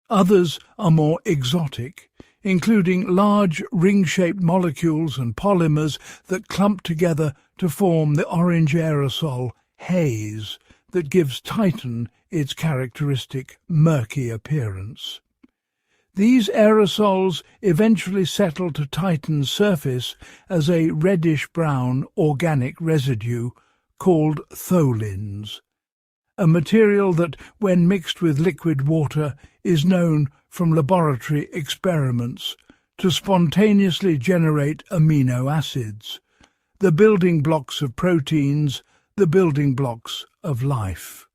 Others are more exotic, including large ring-shaped molecules and polymers that clump together to form the orange aerosol haze that gives Titan its characteristic murky appearance. These aerosols eventually settle to Titan's surface as a reddish-brown organic residue called tholins, a material that, when mixed with liquid water, is known from laboratory experiments to spontaneously generate amino acids, the building blocks of proteins, the building blocks of life.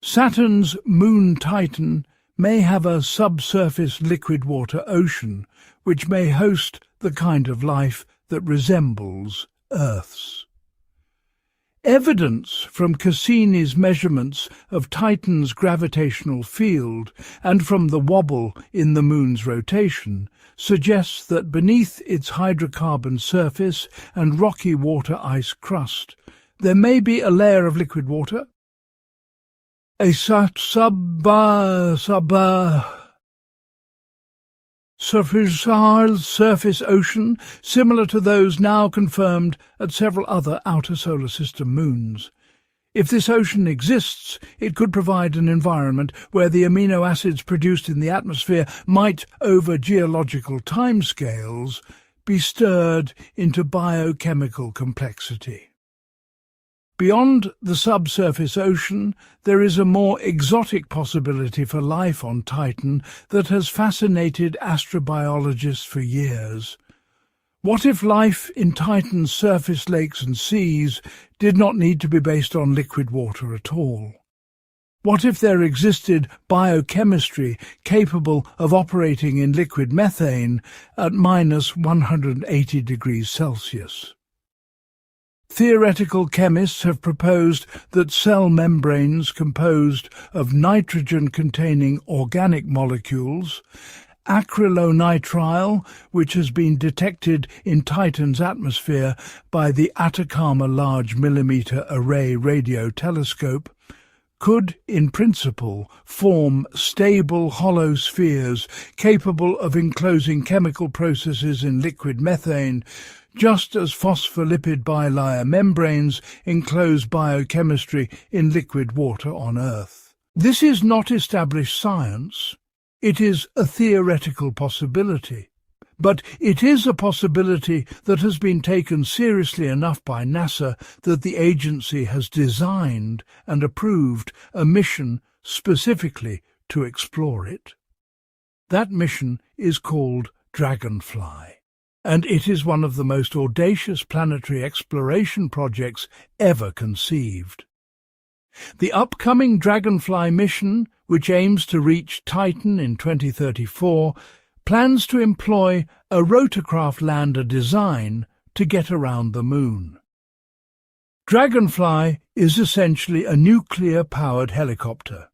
Saturn's moon Titan may have a subsurface liquid water ocean, which may host the kind of life that resembles Earth's. Evidence from Cassini's measurements of Titan's gravitational field and from the wobble in the Moon's rotation suggests that beneath its hydrocarbon surface and rocky water ice crust, there may be a layer of liquid water, a surface ocean similar to those now confirmed at several other outer solar system moons. If this ocean exists, it could provide an environment where the amino acids produced in the atmosphere might, over geological timescales, be stirred into biochemical complexity. Beyond the subsurface ocean, there is a more exotic possibility for life on Titan that has fascinated astrobiologists for years. What if life in Titan's surface lakes and seas did not need to be based on liquid water at all? What if there existed biochemistry capable of operating in liquid methane at -180 degrees Celsius? Theoretical chemists have proposed that cell membranes composed of nitrogen-containing organic molecules, acrylonitrile, which has been detected in Titan's atmosphere by the Atacama Large Millimeter Array Radio Telescope, could, in principle, form stable hollow spheres capable of enclosing chemical processes in liquid methane, just as phospholipid bilayer membranes enclose biochemistry in liquid water on Earth. This is not established science. It is a theoretical possibility. But it is a possibility that has been taken seriously enough by NASA that the agency has designed and approved a mission specifically to explore it. That mission is called Dragonfly, and it is one of the most audacious planetary exploration projects ever conceived. The upcoming Dragonfly mission, which aims to reach Titan in 2034, plans to employ a rotorcraft lander design to get around the Moon. Dragonfly is essentially a nuclear-powered helicopter,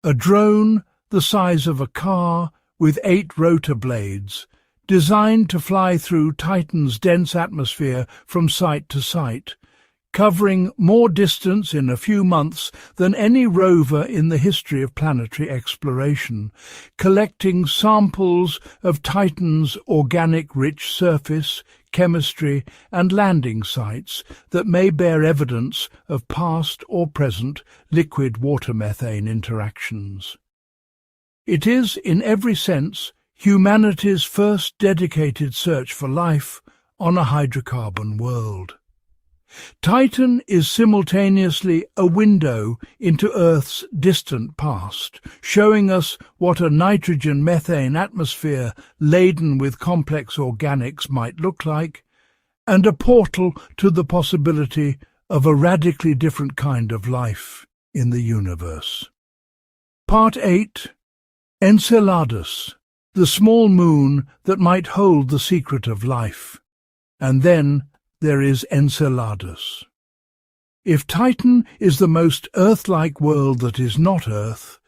a drone the size of a car with 8 rotor blades, designed to fly through Titan's dense atmosphere from site to site, covering more distance in a few months than any rover in the history of planetary exploration, collecting samples of Titan's organic-rich surface, chemistry and landing sites that may bear evidence of past or present liquid water-methane interactions. It is, in every sense, humanity's first dedicated search for life on a hydrocarbon world. Titan is simultaneously a window into Earth's distant past, showing us what a nitrogen-methane atmosphere laden with complex organics might look like, and a portal to the possibility of a radically different kind of life in the universe. Part 8. Enceladus, the small moon that might hold the secret of life. And then there is Enceladus. If Titan is the most Earth-like world that is not Earth,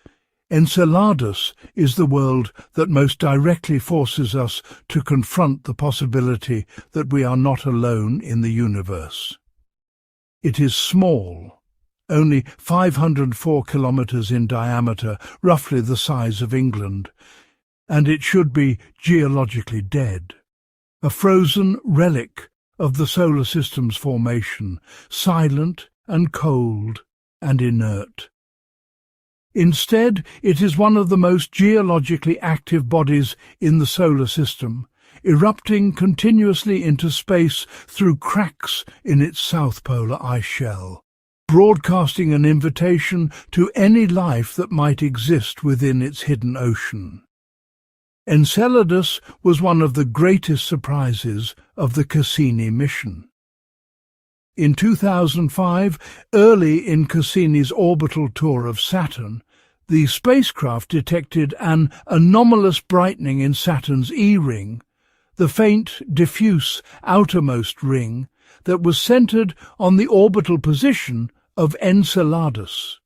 Enceladus is the world that most directly forces us to confront the possibility that we are not alone in the universe. It is small, only 504 kilometers in diameter, roughly the size of England, and it should be geologically dead, a frozen relic of the solar system's formation, silent and cold and inert. Instead, it is one of the most geologically active bodies in the solar system, erupting continuously into space through cracks in its south polar ice shell, broadcasting an invitation to any life that might exist within its hidden ocean. Enceladus was one of the greatest surprises of the Cassini mission. In 2005, early in Cassini's orbital tour of Saturn, the spacecraft detected an anomalous brightening in Saturn's E-ring, the faint, diffuse outermost ring that was centered on the orbital position of Enceladus.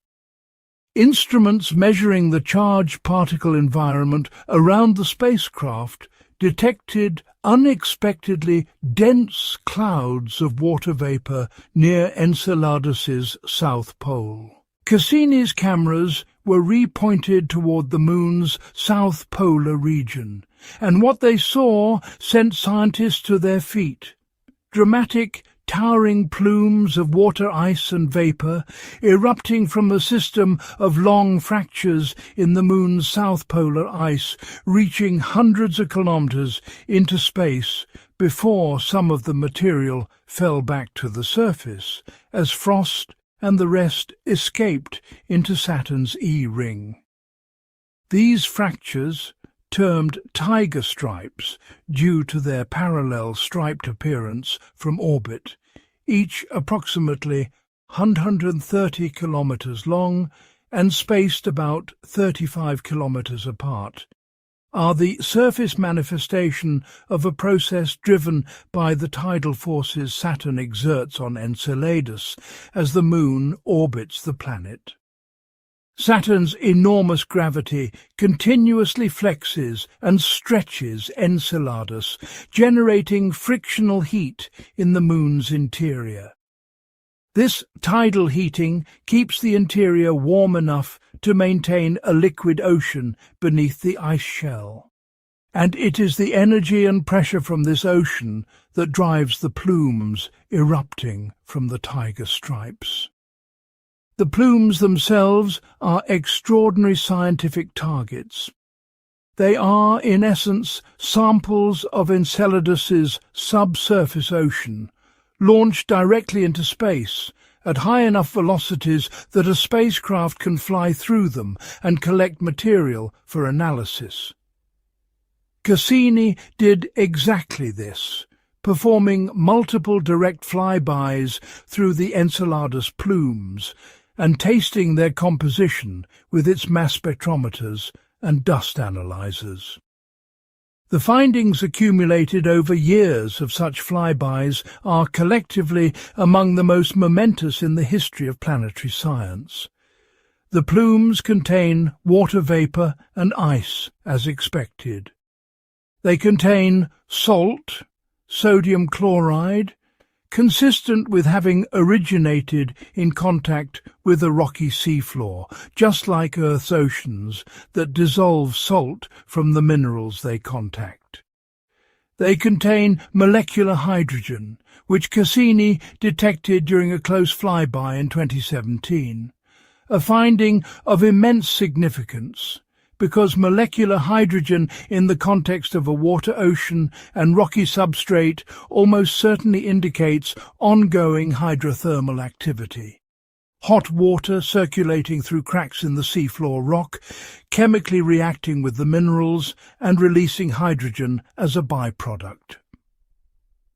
Instruments measuring the charged particle environment around the spacecraft detected unexpectedly dense clouds of water vapor near Enceladus's south pole. Cassini's cameras were repointed toward the Moon's south polar region, and what they saw sent scientists to their feet. Dramatic, towering plumes of water ice and vapor erupting from a system of long fractures in the Moon's south polar ice, reaching hundreds of kilometers into space before some of the material fell back to the surface, as frost and the rest escaped into Saturn's E-ring. These fractures, termed tiger stripes due to their parallel striped appearance from orbit, each approximately 130 kilometers long and spaced about 35 kilometers apart, are the surface manifestation of a process driven by the tidal forces Saturn exerts on Enceladus as the Moon orbits the planet. Saturn's enormous gravity continuously flexes and stretches Enceladus, generating frictional heat in the Moon's interior. This tidal heating keeps the interior warm enough to maintain a liquid ocean beneath the ice shell. And it is the energy and pressure from this ocean that drives the plumes erupting from the tiger stripes. The plumes themselves are extraordinary scientific targets. They are, in essence, samples of Enceladus's subsurface ocean, launched directly into space at high enough velocities that a spacecraft can fly through them and collect material for analysis. Cassini did exactly this, performing multiple direct flybys through the Enceladus plumes and tasting their composition with its mass spectrometers and dust analyzers. The findings accumulated over years of such flybys are collectively among the most momentous in the history of planetary science. The plumes contain water vapour and ice, as expected. They contain salt, sodium chloride, consistent with having originated in contact with a rocky seafloor, just like Earth's oceans that dissolve salt from the minerals they contact. They contain molecular hydrogen, which Cassini detected during a close flyby in 2017, a finding of immense significance, because molecular hydrogen in the context of a water ocean and rocky substrate almost certainly indicates ongoing hydrothermal activity. Hot water circulating through cracks in the seafloor rock, chemically reacting with the minerals and releasing hydrogen as a byproduct.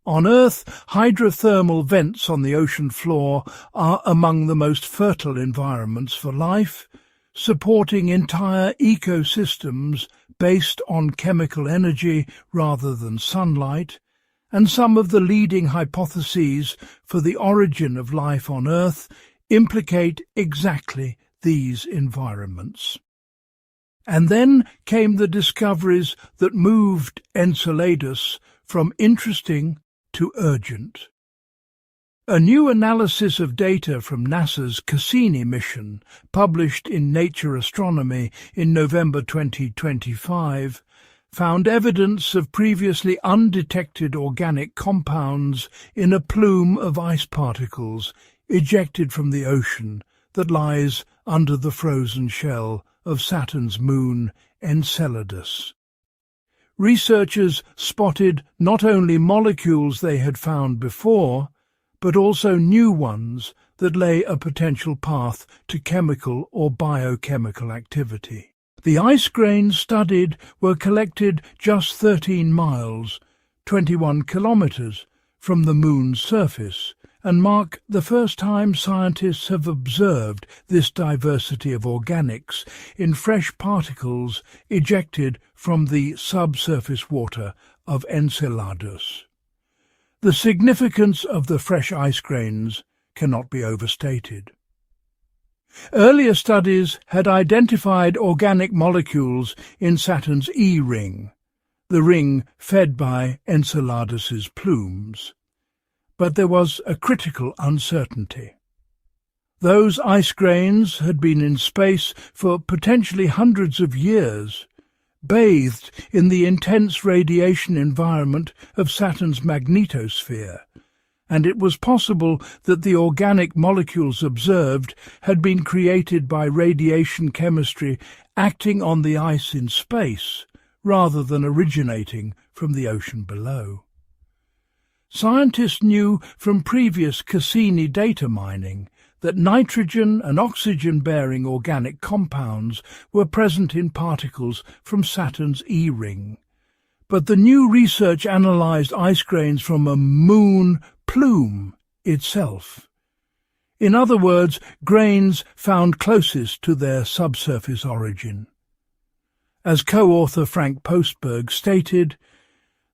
On Earth, hydrothermal vents on the ocean floor are among the most fertile environments for life, supporting entire ecosystems based on chemical energy rather than sunlight, and some of the leading hypotheses for the origin of life on Earth implicate exactly these environments. And then came the discoveries that moved Enceladus from interesting to urgent. A new analysis of data from NASA's Cassini mission, published in Nature Astronomy in November 2025, found evidence of previously undetected organic compounds in a plume of ice particles ejected from the ocean that lies under the frozen shell of Saturn's moon Enceladus. Researchers spotted not only molecules they had found before, but also new ones that lay a potential path to chemical or biochemical activity. The ice grains studied were collected just 13 miles, 21 kilometers, from the Moon's surface, and mark the first time scientists have observed this diversity of organics in fresh particles ejected from the subsurface water of Enceladus. The significance of the fresh ice grains cannot be overstated. Earlier studies had identified organic molecules in Saturn's E-ring, the ring fed by Enceladus's plumes. But there was a critical uncertainty. Those ice grains had been in space for potentially hundreds of years, bathed in the intense radiation environment of Saturn's magnetosphere, and it was possible that the organic molecules observed had been created by radiation chemistry acting on the ice in space, rather than originating from the ocean below. Scientists knew from previous Cassini data mining that nitrogen and oxygen-bearing organic compounds were present in particles from Saturn's E-ring. But the new research analyzed ice grains from a moon plume itself. In other words, grains found closest to their subsurface origin. As co-author Frank Postberg stated,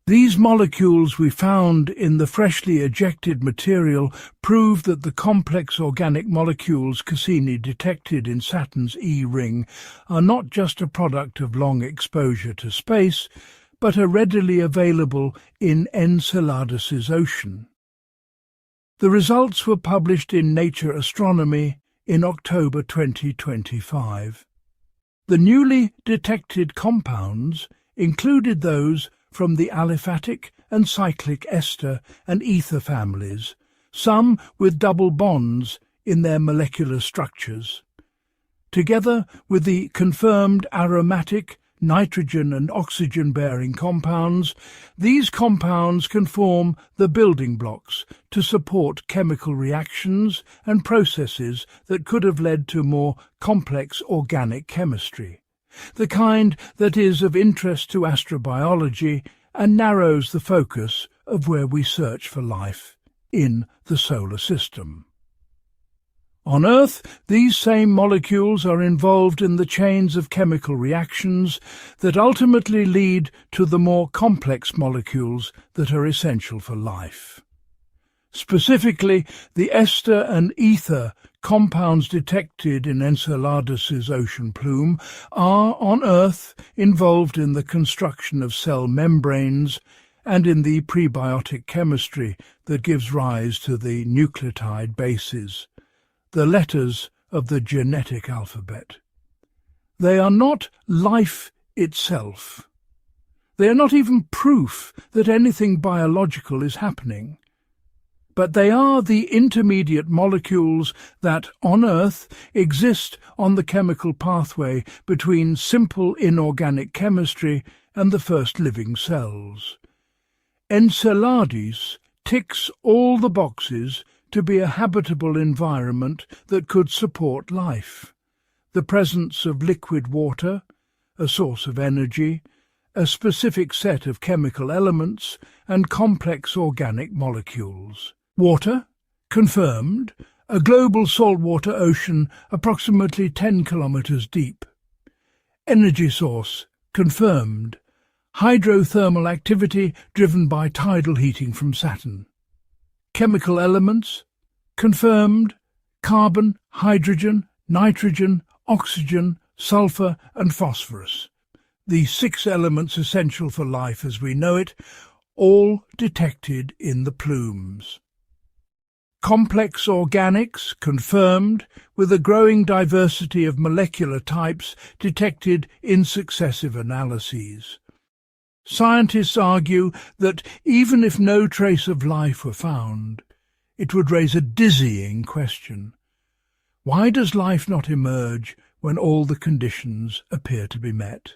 "These molecules we found in the freshly ejected material prove that the complex organic molecules Cassini detected in Saturn's E-ring are not just a product of long exposure to space, but are readily available in Enceladus's ocean." The results were published in Nature Astronomy in October 2025. The newly detected compounds included those from the aliphatic and cyclic ester and ether families, some with double bonds in their molecular structures. Together with the confirmed aromatic, nitrogen and oxygen-bearing compounds, these compounds can form the building blocks to support chemical reactions and processes that could have led to more complex organic chemistry, the kind that is of interest to astrobiology and narrows the focus of where we search for life in the solar system. On Earth, these same molecules are involved in the chains of chemical reactions that ultimately lead to the more complex molecules that are essential for life. Specifically, the ester and ether compounds detected in Enceladus's ocean plume are, on Earth, involved in the construction of cell membranes and in the prebiotic chemistry that gives rise to the nucleotide bases, the letters of the genetic alphabet. They are not life itself. They are not even proof that anything biological is happening. But they are the intermediate molecules that, on Earth, exist on the chemical pathway between simple inorganic chemistry and the first living cells. Enceladus ticks all the boxes to be a habitable environment that could support life. The presence of liquid water, a source of energy, a specific set of chemical elements, and complex organic molecules. Water, confirmed, a global saltwater ocean approximately 10 kilometers deep. Energy source, confirmed, hydrothermal activity driven by tidal heating from Saturn. Chemical elements, confirmed, carbon, hydrogen, nitrogen, oxygen, sulfur and phosphorus. The 6 elements essential for life as we know it, all detected in the plumes. Complex organics, confirmed, with a growing diversity of molecular types detected in successive analyses. Scientists argue that even if no trace of life were found, it would raise a dizzying question. Why does life not emerge when all the conditions appear to be met?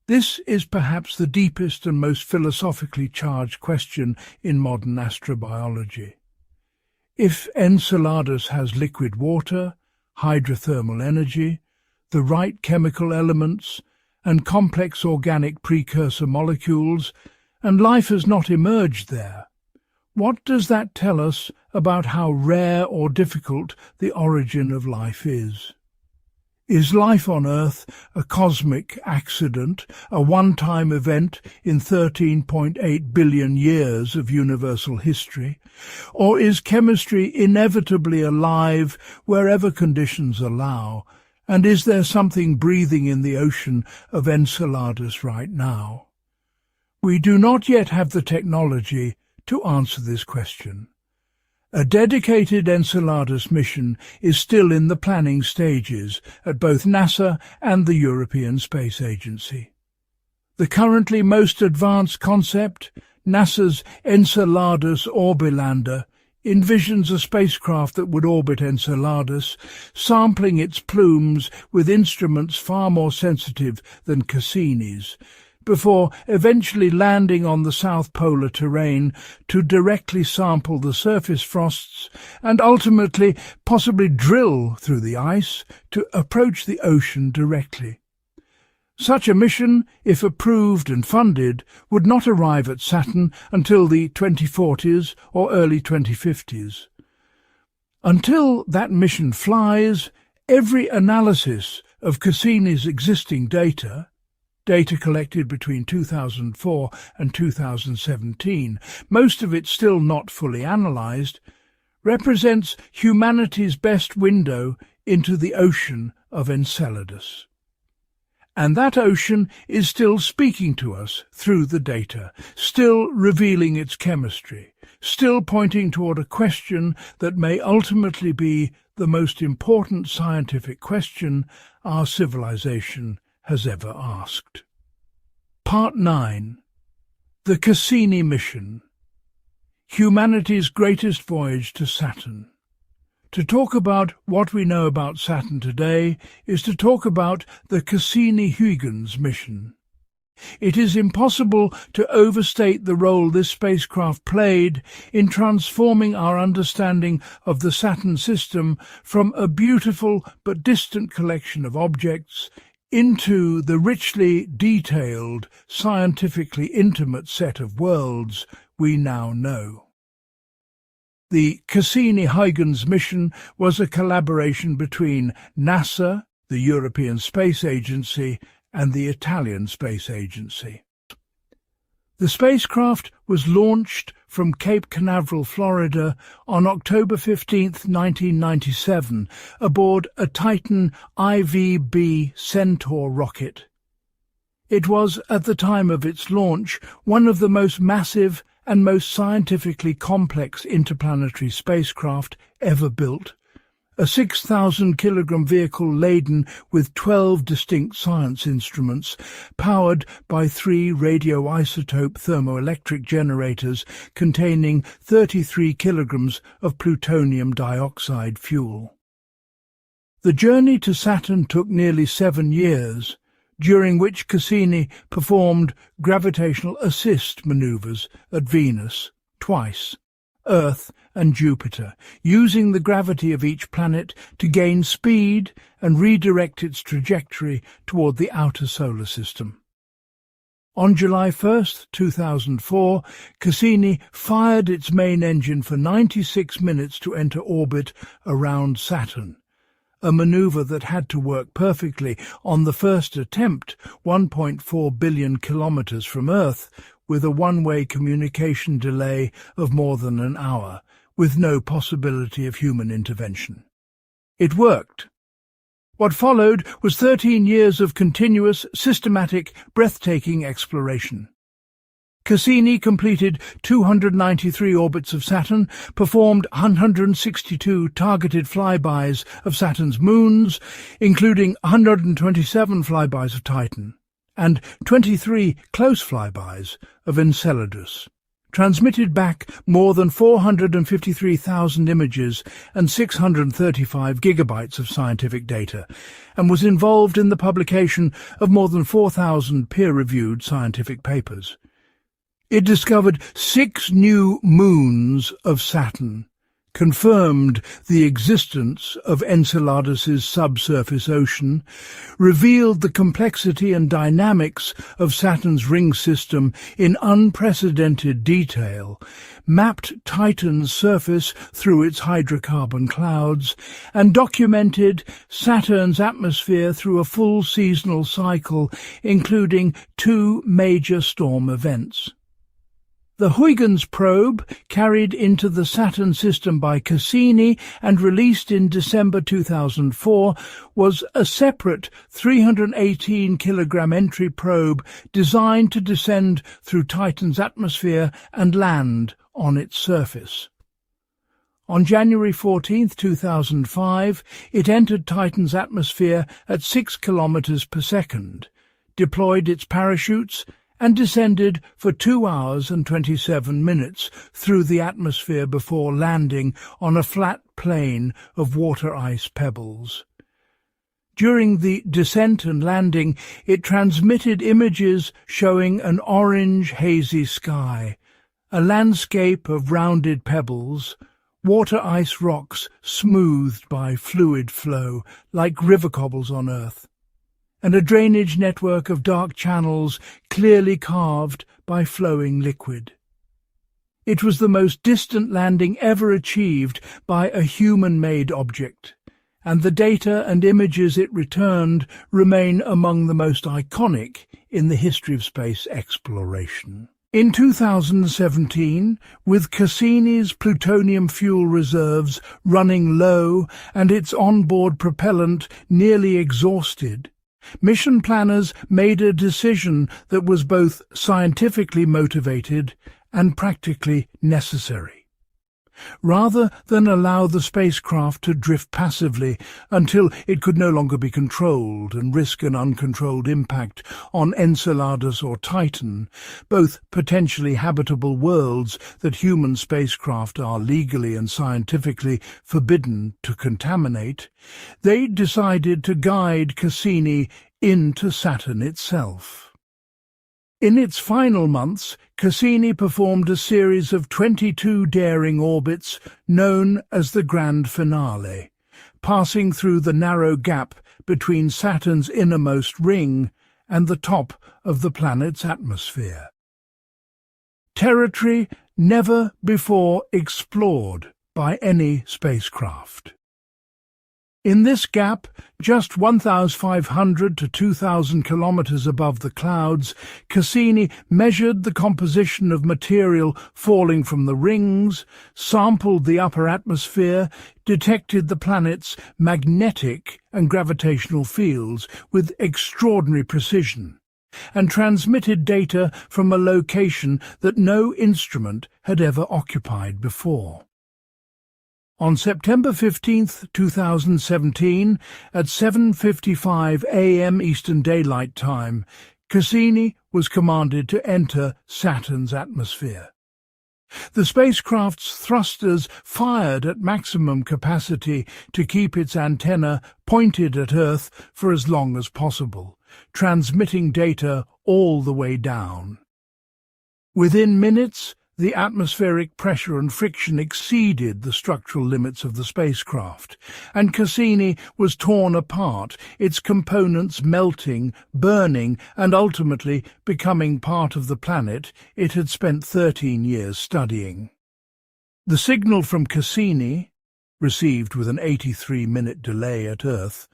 This is perhaps the deepest and most philosophically charged question in modern astrobiology. If Enceladus has liquid water, hydrothermal energy, the right chemical elements, and complex organic precursor molecules, and life has not emerged there, what does that tell us about how rare or difficult the origin of life is? Is life on Earth a cosmic accident, a one-time event in 13.8 billion years of universal history? Or is chemistry inevitably alive wherever conditions allow? And is there something breathing in the ocean of Enceladus right now? We do not yet have the technology to answer this question. A dedicated Enceladus mission is still in the planning stages at both NASA and the European Space Agency. The currently most advanced concept, NASA's Enceladus Orbilander, envisions a spacecraft that would orbit Enceladus, sampling its plumes with instruments far more sensitive than Cassini's, before eventually landing on the south polar terrain to directly sample the surface frosts and ultimately possibly drill through the ice to approach the ocean directly. Such a mission, if approved and funded, would not arrive at Saturn until the 2040s or early 2050s. Until that mission flies, every analysis of Cassini's existing data collected between 2004 and 2017, most of it still not fully analysed, represents humanity's best window into the ocean of Enceladus. And that ocean is still speaking to us through the data, still revealing its chemistry, still pointing toward a question that may ultimately be the most important scientific question our civilization has ever asked. Part 9. The Cassini Mission. Humanity's greatest voyage to Saturn. To talk about what we know about Saturn today is to talk about the Cassini-Huygens mission. It is impossible to overstate the role this spacecraft played in transforming our understanding of the Saturn system from a beautiful but distant collection of objects into the richly detailed, scientifically intimate set of worlds we now know. The Cassini-Huygens mission was a collaboration between NASA, the European Space Agency, and the Italian Space Agency. The spacecraft was launched from Cape Canaveral, Florida, on October 15, 1997, aboard a Titan IVB Centaur rocket. It was, at the time of its launch, one of the most massive and most scientifically complex interplanetary spacecraft ever built, a 6,000-kilogram vehicle laden with 12 distinct science instruments, powered by 3 radioisotope thermoelectric generators containing 33 kilograms of plutonium dioxide fuel. The journey to Saturn took nearly 7 years, during which Cassini performed gravitational assist maneuvers at Venus twice, Earth and Jupiter, using the gravity of each planet to gain speed and redirect its trajectory toward the outer solar system. On July 1, 2004, Cassini fired its main engine for 96 minutes to enter orbit around Saturn, a maneuver that had to work perfectly on the first attempt, 1.4 billion kilometers from Earth, with a one-way communication delay of more than an hour, with no possibility of human intervention. It worked. What followed was 13 years of continuous, systematic, breathtaking exploration. Cassini completed 293 orbits of Saturn, performed 162 targeted flybys of Saturn's moons, including 127 flybys of Titan, and 23 close flybys of Enceladus, transmitted back more than 453,000 images and 635 gigabytes of scientific data, and was involved in the publication of more than 4,000 peer-reviewed scientific papers. It discovered 6 new moons of Saturn, confirmed the existence of Enceladus's subsurface ocean, revealed the complexity and dynamics of Saturn's ring system in unprecedented detail, mapped Titan's surface through its hydrocarbon clouds, and documented Saturn's atmosphere through a full seasonal cycle, including 2 major storm events. The Huygens probe, carried into the Saturn system by Cassini and released in December 2004, was a separate 318-kilogram entry probe designed to descend through Titan's atmosphere and land on its surface. On January 14, 2005, it entered Titan's atmosphere at 6 kilometers per second, deployed its parachutes, and descended for 2 hours and 27 minutes through the atmosphere before landing on a flat plain of water ice pebbles. During the descent and landing, it transmitted images showing an orange, hazy sky, a landscape of rounded pebbles, water ice rocks smoothed by fluid flow like river cobbles on Earth, and a drainage network of dark channels clearly carved by flowing liquid. It was the most distant landing ever achieved by a human-made object, and the data and images it returned remain among the most iconic in the history of space exploration. In 2017, with Cassini's plutonium fuel reserves running low and its onboard propellant nearly exhausted, mission planners made a decision that was both scientifically motivated and practically necessary. Rather than allow the spacecraft to drift passively until it could no longer be controlled and risk an uncontrolled impact on Enceladus or Titan, both potentially habitable worlds that human spacecraft are legally and scientifically forbidden to contaminate, they decided to guide Cassini into Saturn itself. In its final months, Cassini performed a series of 22 daring orbits known as the Grand Finale, passing through the narrow gap between Saturn's innermost ring and the top of the planet's atmosphere. Territory never before explored by any spacecraft. In this gap, just 1,500 to 2,000 kilometers above the clouds, Cassini measured the composition of material falling from the rings, sampled the upper atmosphere, detected the planet's magnetic and gravitational fields with extraordinary precision, and transmitted data from a location that no instrument had ever occupied before. On September 15, 2017, at 7:55 a.m. Eastern Daylight Time, Cassini was commanded to enter Saturn's atmosphere. The spacecraft's thrusters fired at maximum capacity to keep its antenna pointed at Earth for as long as possible, transmitting data all the way down. Within minutes, the atmospheric pressure and friction exceeded the structural limits of the spacecraft, and Cassini was torn apart, its components melting, burning, and ultimately becoming part of the planet it had spent 13 years studying. The signal from Cassini, received with an 83-minute delay at Earth,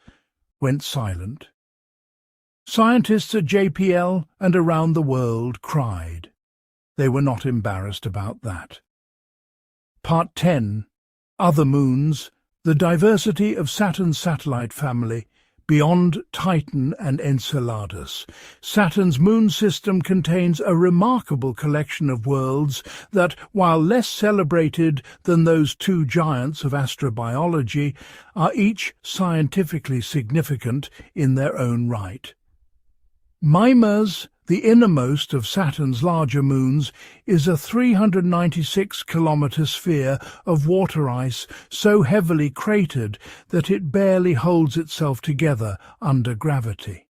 went silent. Scientists at JPL and around the world cried. They were not embarrassed about that. Part 10. Other Moons. The diversity of Saturn's satellite family beyond Titan and Enceladus. Saturn's moon system contains a remarkable collection of worlds that, while less celebrated than those two giants of astrobiology, are each scientifically significant in their own right. Mimas, the innermost of Saturn's larger moons, is a 396-kilometre sphere of water ice so heavily cratered that it barely holds itself together under gravity.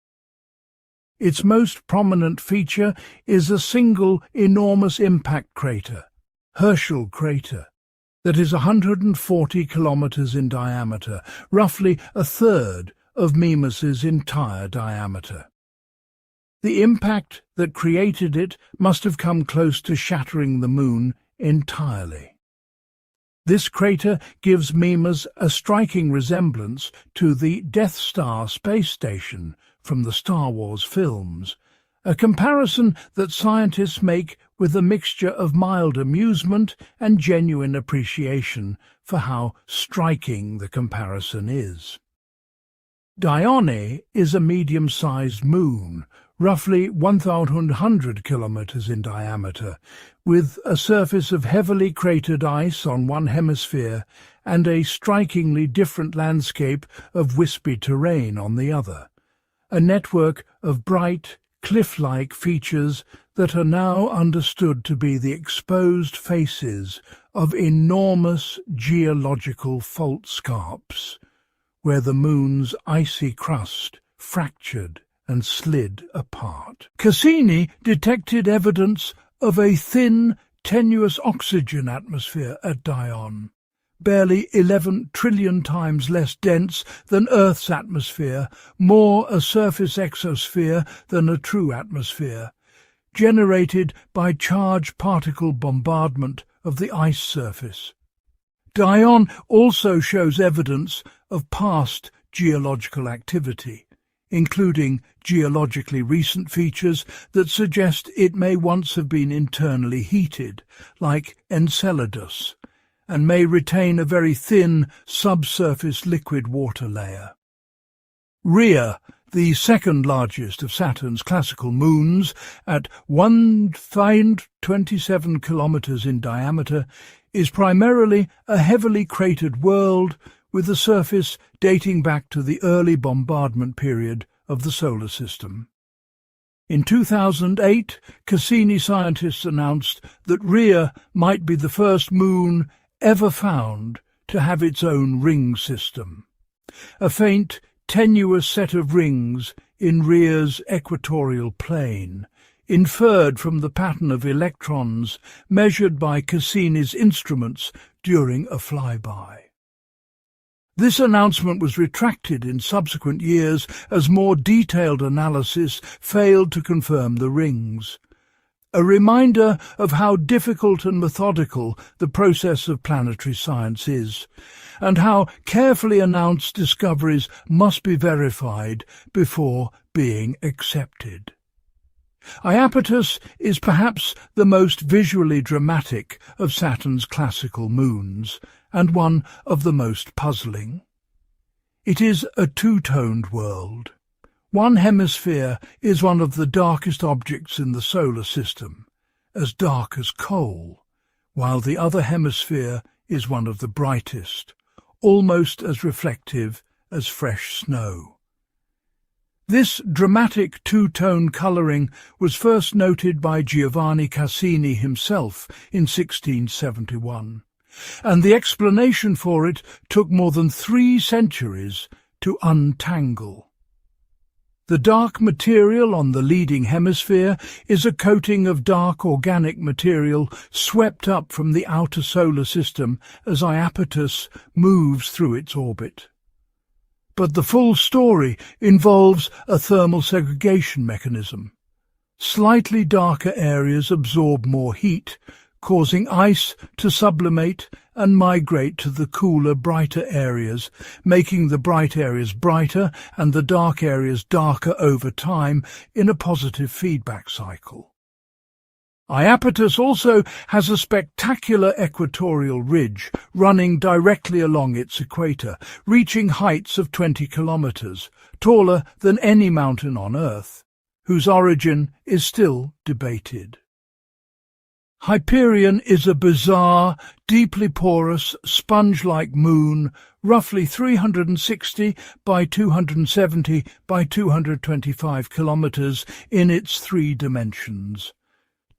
Its most prominent feature is a single enormous impact crater, Herschel crater, that is 140 kilometres in diameter, roughly a third of Mimas's entire diameter. The impact that created it must have come close to shattering the Moon entirely. This crater gives Mimas a striking resemblance to the Death Star space station from the Star Wars films, a comparison that scientists make with a mixture of mild amusement and genuine appreciation for how striking the comparison is. Dione is a medium-sized moon, roughly 1,100 kilometres in diameter, with a surface of heavily cratered ice on one hemisphere and a strikingly different landscape of wispy terrain on the other, a network of bright, cliff-like features that are now understood to be the exposed faces of enormous geological fault scarps, where the Moon's icy crust fractured and slid apart. Cassini detected evidence of a thin, tenuous oxygen atmosphere at Dione, barely 11 trillion times less dense than Earth's atmosphere, more a surface exosphere than a true atmosphere, generated by charged particle bombardment of the ice surface. Dione also shows evidence of past geological activity, including geologically recent features that suggest it may once have been internally heated, like Enceladus, and may retain a very thin subsurface liquid water layer. Rhea, the second largest of Saturn's classical moons, at 1,527 kilometres in diameter, is primarily a heavily cratered world with a surface dating back to the early bombardment period of the solar system. In 2008, Cassini scientists announced that Rhea might be the first moon ever found to have its own ring system, a faint, tenuous set of rings in Rhea's equatorial plane, inferred from the pattern of electrons measured by Cassini's instruments during a flyby. This announcement was retracted in subsequent years as more detailed analysis failed to confirm the rings. a reminder of how difficult and methodical the process of planetary science is, and how carefully announced discoveries must be verified before being accepted. Iapetus is perhaps the most visually dramatic of Saturn's classical moons, and one of the most puzzling. It is a two-toned world. One hemisphere is one of the darkest objects in the solar system, as dark as coal, while the other hemisphere is one of the brightest, almost as reflective as fresh snow. This dramatic two-tone colouring was first noted by Giovanni Cassini himself in 1671, and the explanation for it took more than 3 centuries to untangle. The dark material on the leading hemisphere is a coating of dark organic material swept up from the outer solar system as Iapetus moves through its orbit. But the full story involves a thermal segregation mechanism. Slightly darker areas absorb more heat, causing ice to sublimate and migrate to the cooler, brighter areas, making the bright areas brighter and the dark areas darker over time in a positive feedback cycle. Iapetus also has a spectacular equatorial ridge running directly along its equator, reaching heights of 20 kilometers, taller than any mountain on Earth, whose origin is still debated. Hyperion is a bizarre, deeply porous, sponge-like moon, roughly 360 by 270 by 225 kilometers in its 3 dimensions.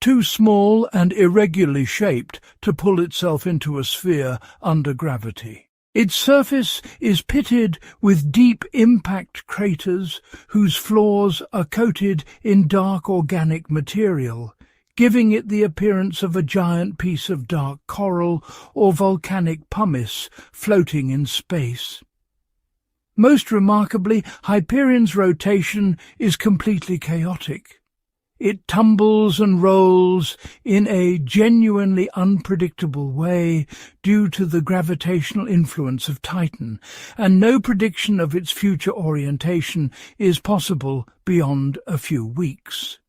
Too small and irregularly shaped to pull itself into a sphere under gravity. Its surface is pitted with deep impact craters whose floors are coated in dark organic material, giving it the appearance of a giant piece of dark coral or volcanic pumice floating in space. Most remarkably, Hyperion's rotation is completely chaotic. It tumbles and rolls in a genuinely unpredictable way due to the gravitational influence of Titan, and no prediction of its future orientation is possible beyond a few weeks.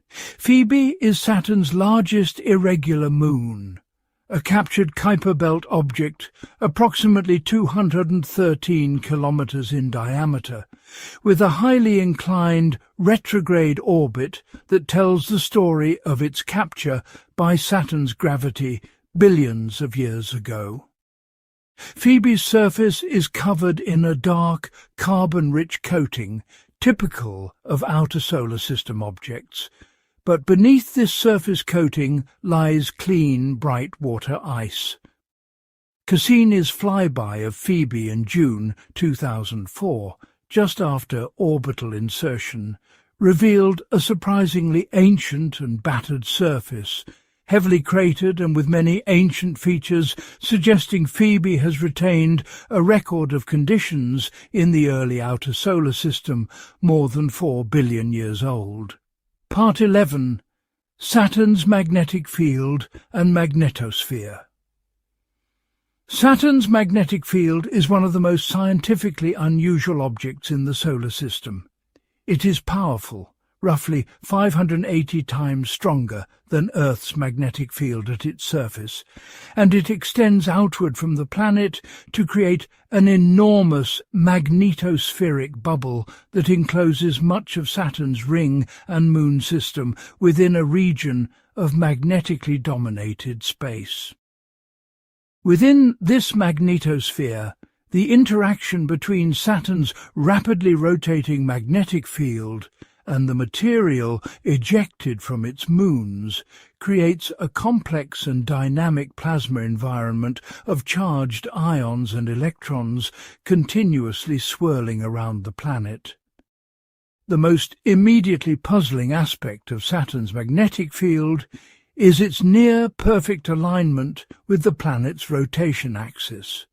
Phoebe is Saturn's largest irregular moon, a captured Kuiper Belt object approximately 213 kilometers in diameter, with a highly inclined retrograde orbit that tells the story of its capture by Saturn's gravity billions of years ago. Phoebe's surface is covered in a dark, carbon-rich coating, typical of outer solar system objects, but beneath this surface coating lies clean, bright water ice. Cassini's flyby of Phoebe in June 2004, just after orbital insertion, revealed a surprisingly ancient and battered surface, heavily cratered and with many ancient features suggesting Phoebe has retained a record of conditions in the early outer solar system more than 4 billion years old. Part 11. Saturn's magnetic field and magnetosphere. Saturn's magnetic field is one of the most scientifically unusual objects in the solar system. It is powerful, roughly 580 times stronger than Earth's magnetic field at its surface, and it extends outward from the planet to create an enormous magnetospheric bubble that encloses much of Saturn's ring and moon system within a region of magnetically dominated space. Within this magnetosphere, the interaction between Saturn's rapidly rotating magnetic field and the material ejected from its moons creates a complex and dynamic plasma environment of charged ions and electrons continuously swirling around the planet. The most immediately puzzling aspect of Saturn's magnetic field is its near-perfect alignment with the planet's rotation axis.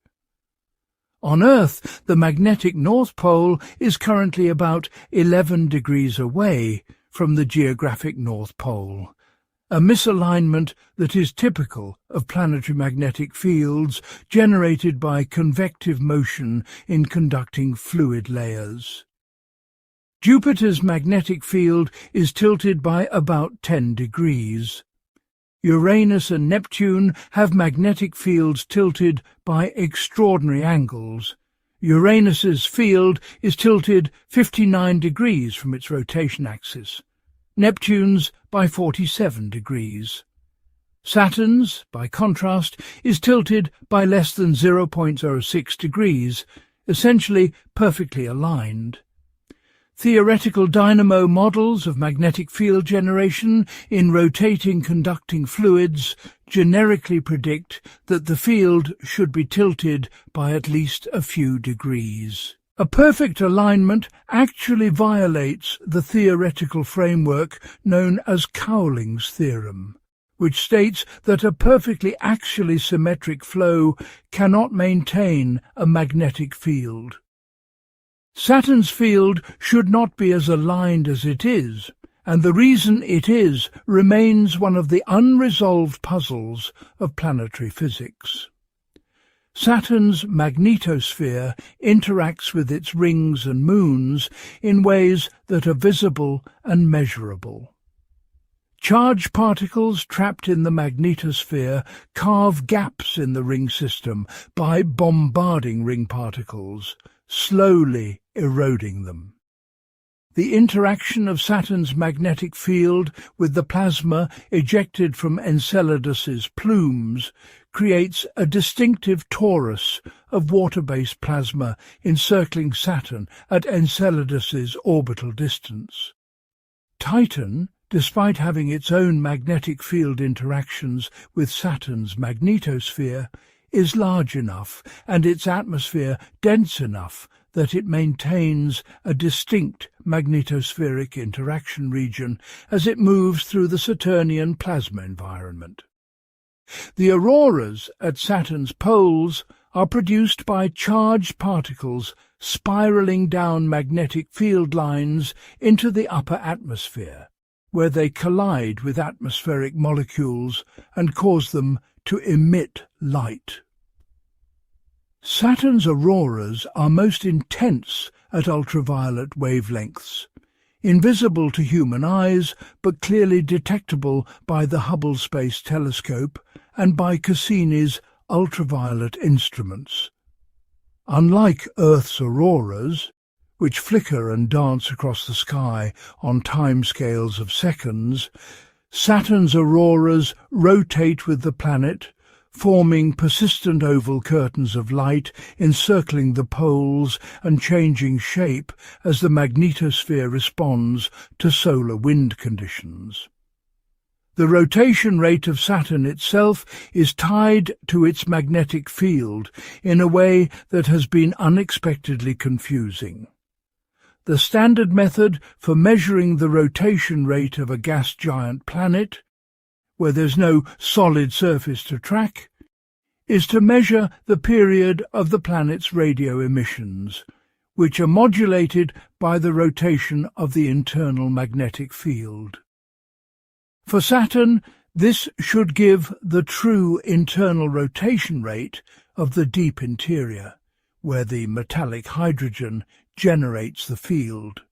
On Earth, the magnetic North Pole is currently about 11 degrees away from the geographic North Pole, a misalignment that is typical of planetary magnetic fields generated by convective motion in conducting fluid layers. Jupiter's magnetic field is tilted by about 10 degrees. Uranus and Neptune have magnetic fields tilted by extraordinary angles. Uranus's field is tilted 59 degrees from its rotation axis, Neptune's by 47 degrees. Saturn's, by contrast, is tilted by less than 0.06 degrees, essentially perfectly aligned. Theoretical dynamo models of magnetic field generation in rotating conducting fluids generically predict that the field should be tilted by at least a few degrees. A perfect alignment actually violates the theoretical framework known as Cowling's theorem, which states that a perfectly axially symmetric flow cannot maintain a magnetic field. Saturn's field should not be as aligned as it is, and the reason it is remains one of the unresolved puzzles of planetary physics. Saturn's magnetosphere interacts with its rings and moons in ways that are visible and measurable. Charged particles trapped in the magnetosphere carve gaps in the ring system by bombarding ring particles, slowly eroding them. The interaction of Saturn's magnetic field with the plasma ejected from Enceladus's plumes creates a distinctive torus of water-based plasma encircling Saturn at Enceladus's orbital distance. Titan, despite having its own magnetic field interactions with Saturn's magnetosphere, is large enough and its atmosphere dense enough that it maintains a distinct magnetospheric interaction region as it moves through the Saturnian plasma environment. The auroras at Saturn's poles are produced by charged particles spiraling down magnetic field lines into the upper atmosphere, where they collide with atmospheric molecules and cause them to emit light. Saturn's auroras are most intense at ultraviolet wavelengths, invisible to human eyes but clearly detectable by the Hubble Space Telescope and by Cassini's ultraviolet instruments. Unlike Earth's auroras, which flicker and dance across the sky on timescales of seconds, Saturn's auroras rotate with the planet, forming persistent oval curtains of light encircling the poles and changing shape as the magnetosphere responds to solar wind conditions. The rotation rate of Saturn itself is tied to its magnetic field in a way that has been unexpectedly confusing. The standard method for measuring the rotation rate of a gas giant planet, where there's no solid surface to track, is to measure the period of the planet's radio emissions, which are modulated by the rotation of the internal magnetic field. For Saturn, this should give the true internal rotation rate of the deep interior, where the metallic hydrogen generates the field.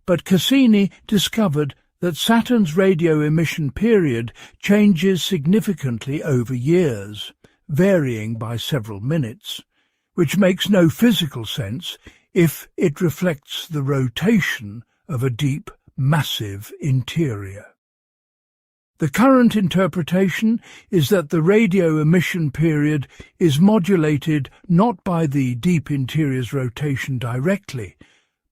But Cassini discovered that Saturn's radio emission period changes significantly over years, varying by several minutes, which makes no physical sense if it reflects the rotation of a deep, massive interior. The current interpretation is that the radio emission period is modulated not by the deep interior's rotation directly,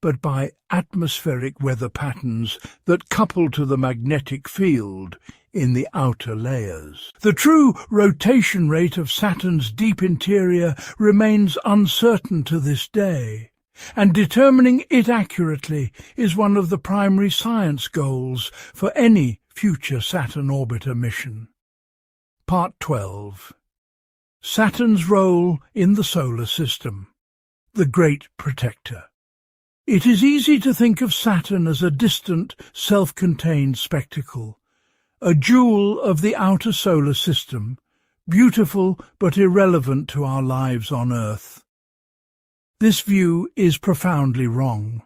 but by atmospheric weather patterns that couple to the magnetic field in the outer layers. The true rotation rate of Saturn's deep interior remains uncertain to this day, and determining it accurately is one of the primary science goals for any future Saturn orbiter mission. Part 12. Saturn's role in the solar system. The Great Protector. It is easy to think of Saturn as a distant, self-contained spectacle, a jewel of the outer solar system, beautiful but irrelevant to our lives on Earth. This view is profoundly wrong.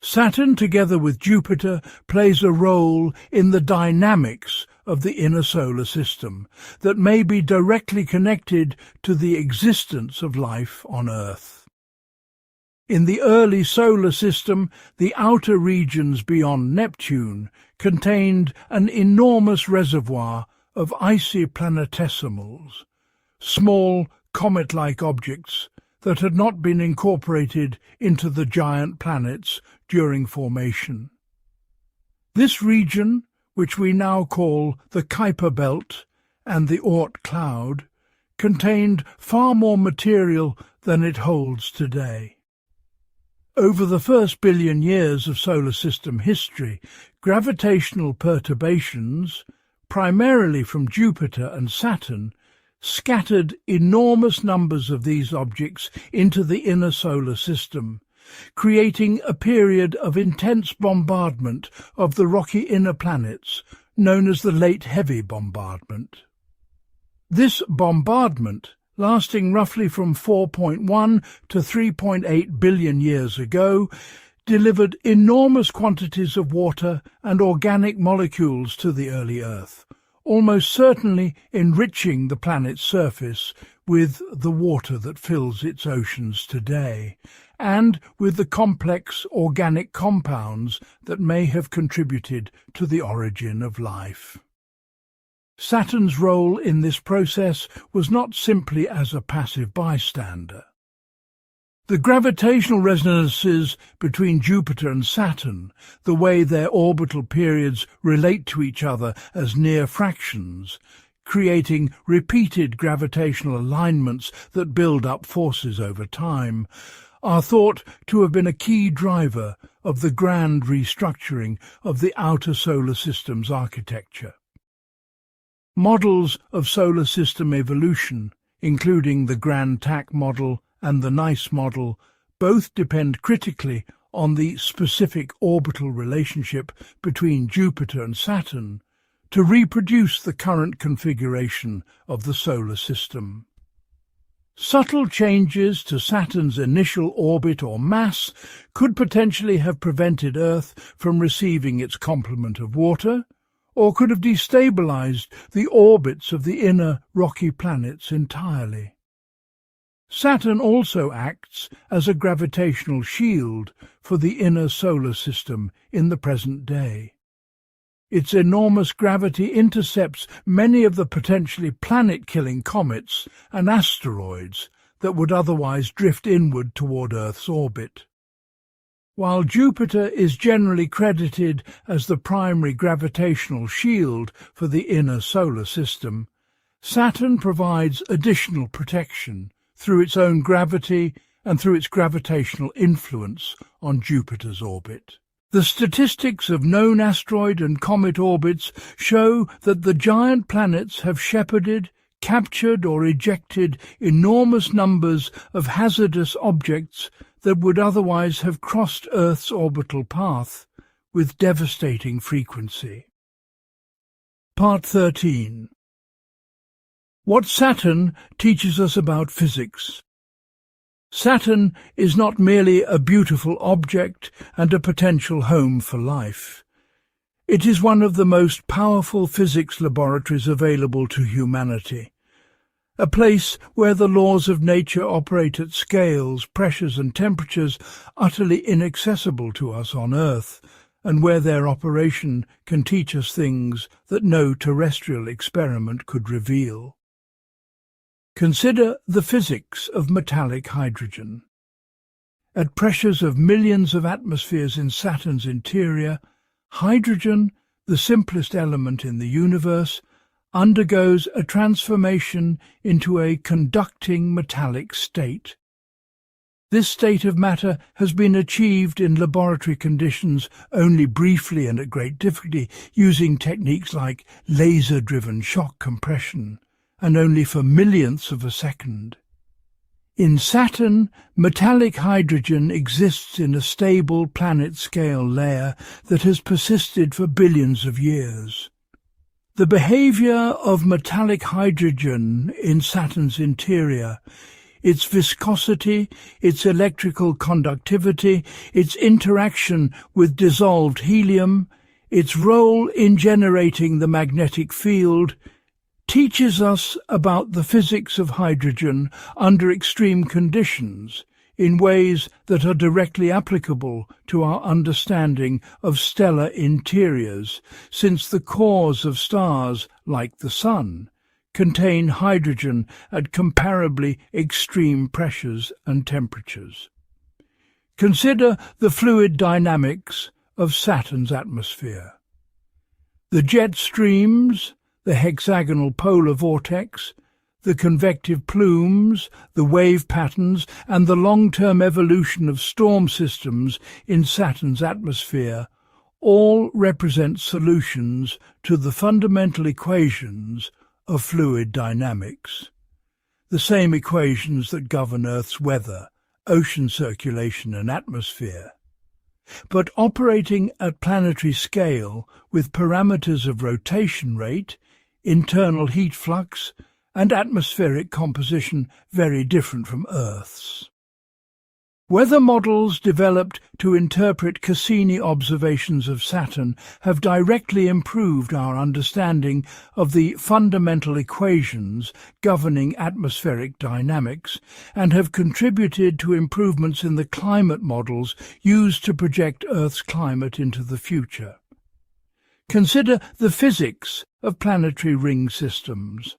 Saturn, together with Jupiter, plays a role in the dynamics of the inner solar system that may be directly connected to the existence of life on Earth. In the early solar system, the outer regions beyond Neptune contained an enormous reservoir of icy planetesimals, small comet-like objects that had not been incorporated into the giant planets during formation. This region, which we now call the Kuiper Belt and the Oort cloud, contained far more material than it holds today. Over the first billion years of solar system history, gravitational perturbations, primarily from Jupiter and Saturn, scattered enormous numbers of these objects into the inner solar system, creating a period of intense bombardment of the rocky inner planets, known as the Late Heavy Bombardment. This bombardment, lasting roughly from 4.1 to 3.8 billion years ago, delivered enormous quantities of water and organic molecules to the early Earth, almost certainly enriching the planet's surface with the water that fills its oceans today, and with the complex organic compounds that may have contributed to the origin of life. Saturn's role in this process was not simply as a passive bystander. The gravitational resonances between Jupiter and Saturn, the way their orbital periods relate to each other as near fractions, creating repeated gravitational alignments that build up forces over time, are thought to have been a key driver of the grand restructuring of the outer solar system's architecture. Models of solar system evolution, including the Grand Tack model and the NICE model, both depend critically on the specific orbital relationship between Jupiter and Saturn to reproduce the current configuration of the solar system. Subtle changes to Saturn's initial orbit or mass could potentially have prevented Earth from receiving its complement of water, or could have destabilized the orbits of the inner rocky planets entirely. Saturn also acts as a gravitational shield for the inner solar system in the present day. Its enormous gravity intercepts many of the potentially planet-killing comets and asteroids that would otherwise drift inward toward Earth's orbit. While Jupiter is generally credited as the primary gravitational shield for the inner solar system, Saturn provides additional protection through its own gravity and through its gravitational influence on Jupiter's orbit. The statistics of known asteroid and comet orbits show that the giant planets have shepherded, captured or ejected enormous numbers of hazardous objects that would otherwise have crossed Earth's orbital path with devastating frequency. Part 13. What Saturn teaches us about physics. Saturn is not merely a beautiful object and a potential home for life. It is one of the most powerful physics laboratories available to humanity, a place where the laws of nature operate at scales, pressures and temperatures utterly inaccessible to us on Earth, and where their operation can teach us things that no terrestrial experiment could reveal. Consider the physics of metallic hydrogen. At pressures of millions of atmospheres in Saturn's interior, hydrogen, the simplest element in the universe, undergoes a transformation into a conducting metallic state. This state of matter has been achieved in laboratory conditions only briefly and at great difficulty, using techniques like laser-driven shock compression, and only for millionths of a second. In Saturn, metallic hydrogen exists in a stable planet-scale layer that has persisted for billions of years. The behavior of metallic hydrogen in Saturn's interior, its viscosity, its electrical conductivity, its interaction with dissolved helium, its role in generating the magnetic field, teaches us about the physics of hydrogen under extreme conditions in ways that are directly applicable to our understanding of stellar interiors, since the cores of stars, like the Sun, contain hydrogen at comparably extreme pressures and temperatures. Consider the fluid dynamics of Saturn's atmosphere. The jet streams, the hexagonal polar vortex, the convective plumes, the wave patterns, and the long-term evolution of storm systems in Saturn's atmosphere all represent solutions to the fundamental equations of fluid dynamics, the same equations that govern Earth's weather, ocean circulation and atmosphere. But operating at planetary scale with parameters of rotation rate, internal heat flux, and atmospheric composition very different from Earth's. Weather models developed to interpret Cassini observations of Saturn have directly improved our understanding of the fundamental equations governing atmospheric dynamics and have contributed to improvements in the climate models used to project Earth's climate into the future. Consider the physics of planetary ring systems.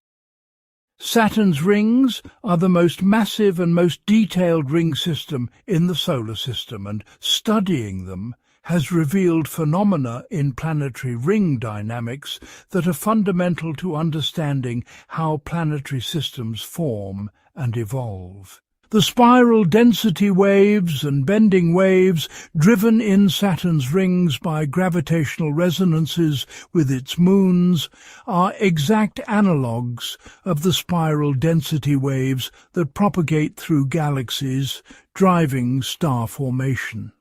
Saturn's rings are the most massive and most detailed ring system in the solar system, and studying them has revealed phenomena in planetary ring dynamics that are fundamental to understanding how planetary systems form and evolve. The spiral density waves and bending waves driven in Saturn's rings by gravitational resonances with its moons are exact analogues of the spiral density waves that propagate through galaxies, driving star formation.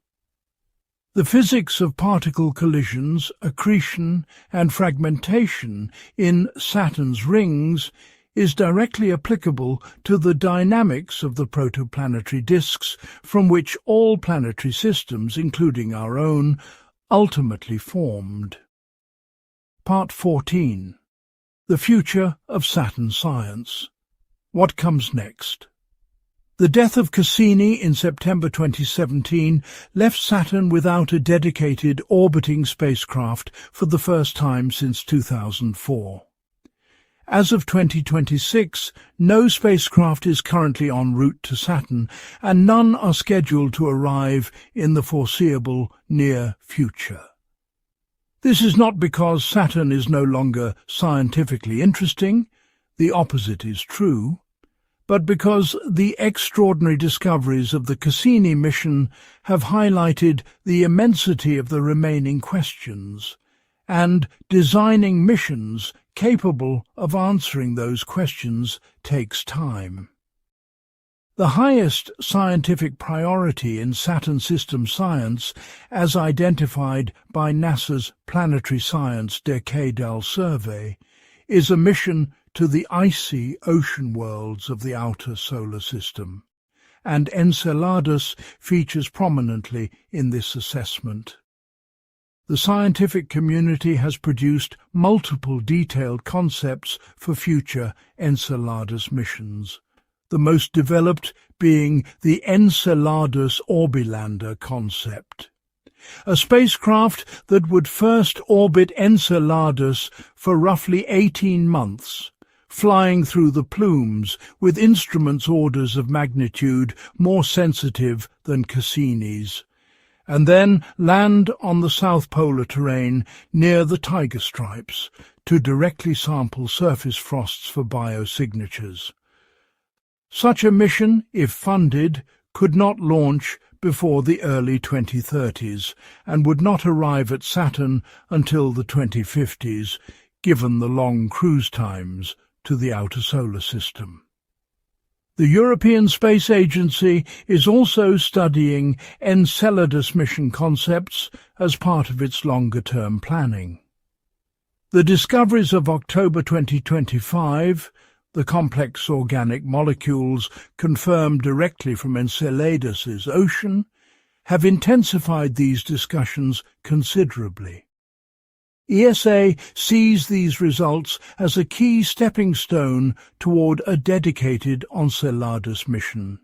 The physics of particle collisions, accretion, and fragmentation in Saturn's rings is directly applicable to the dynamics of the protoplanetary disks from which all planetary systems, including our own, ultimately formed. Part 14. The Future of Saturn Science. What comes next? The death of Cassini in September 2017 left Saturn without a dedicated orbiting spacecraft for the first time since 2004. As of 2026, no spacecraft is currently en route to Saturn, and none are scheduled to arrive in the foreseeable near future. This is not because Saturn is no longer scientifically interesting, the opposite is true, but because the extraordinary discoveries of the Cassini mission have highlighted the immensity of the remaining questions, and designing missions capable of answering those questions takes time. The highest scientific priority in Saturn system science, as identified by NASA's Planetary Science Decadal Survey, is a mission to the icy ocean worlds of the outer solar system, and Enceladus features prominently in this assessment. The scientific community has produced multiple detailed concepts for future Enceladus missions, the most developed being the Enceladus Orbilander concept, a spacecraft that would first orbit Enceladus for roughly 18 months, flying through the plumes with instruments orders of magnitude more sensitive than Cassini's, and then land on the South Polar terrain near the Tiger Stripes to directly sample surface frosts for biosignatures. Such a mission, if funded, could not launch before the early 2030s and would not arrive at Saturn until the 2050s, given the long cruise times to the outer solar system. The European Space Agency is also studying Enceladus mission concepts as part of its longer-term planning. The discoveries of October 2025, the complex organic molecules confirmed directly from Enceladus's ocean, have intensified these discussions considerably. ESA sees these results as a key stepping stone toward a dedicated Enceladus mission.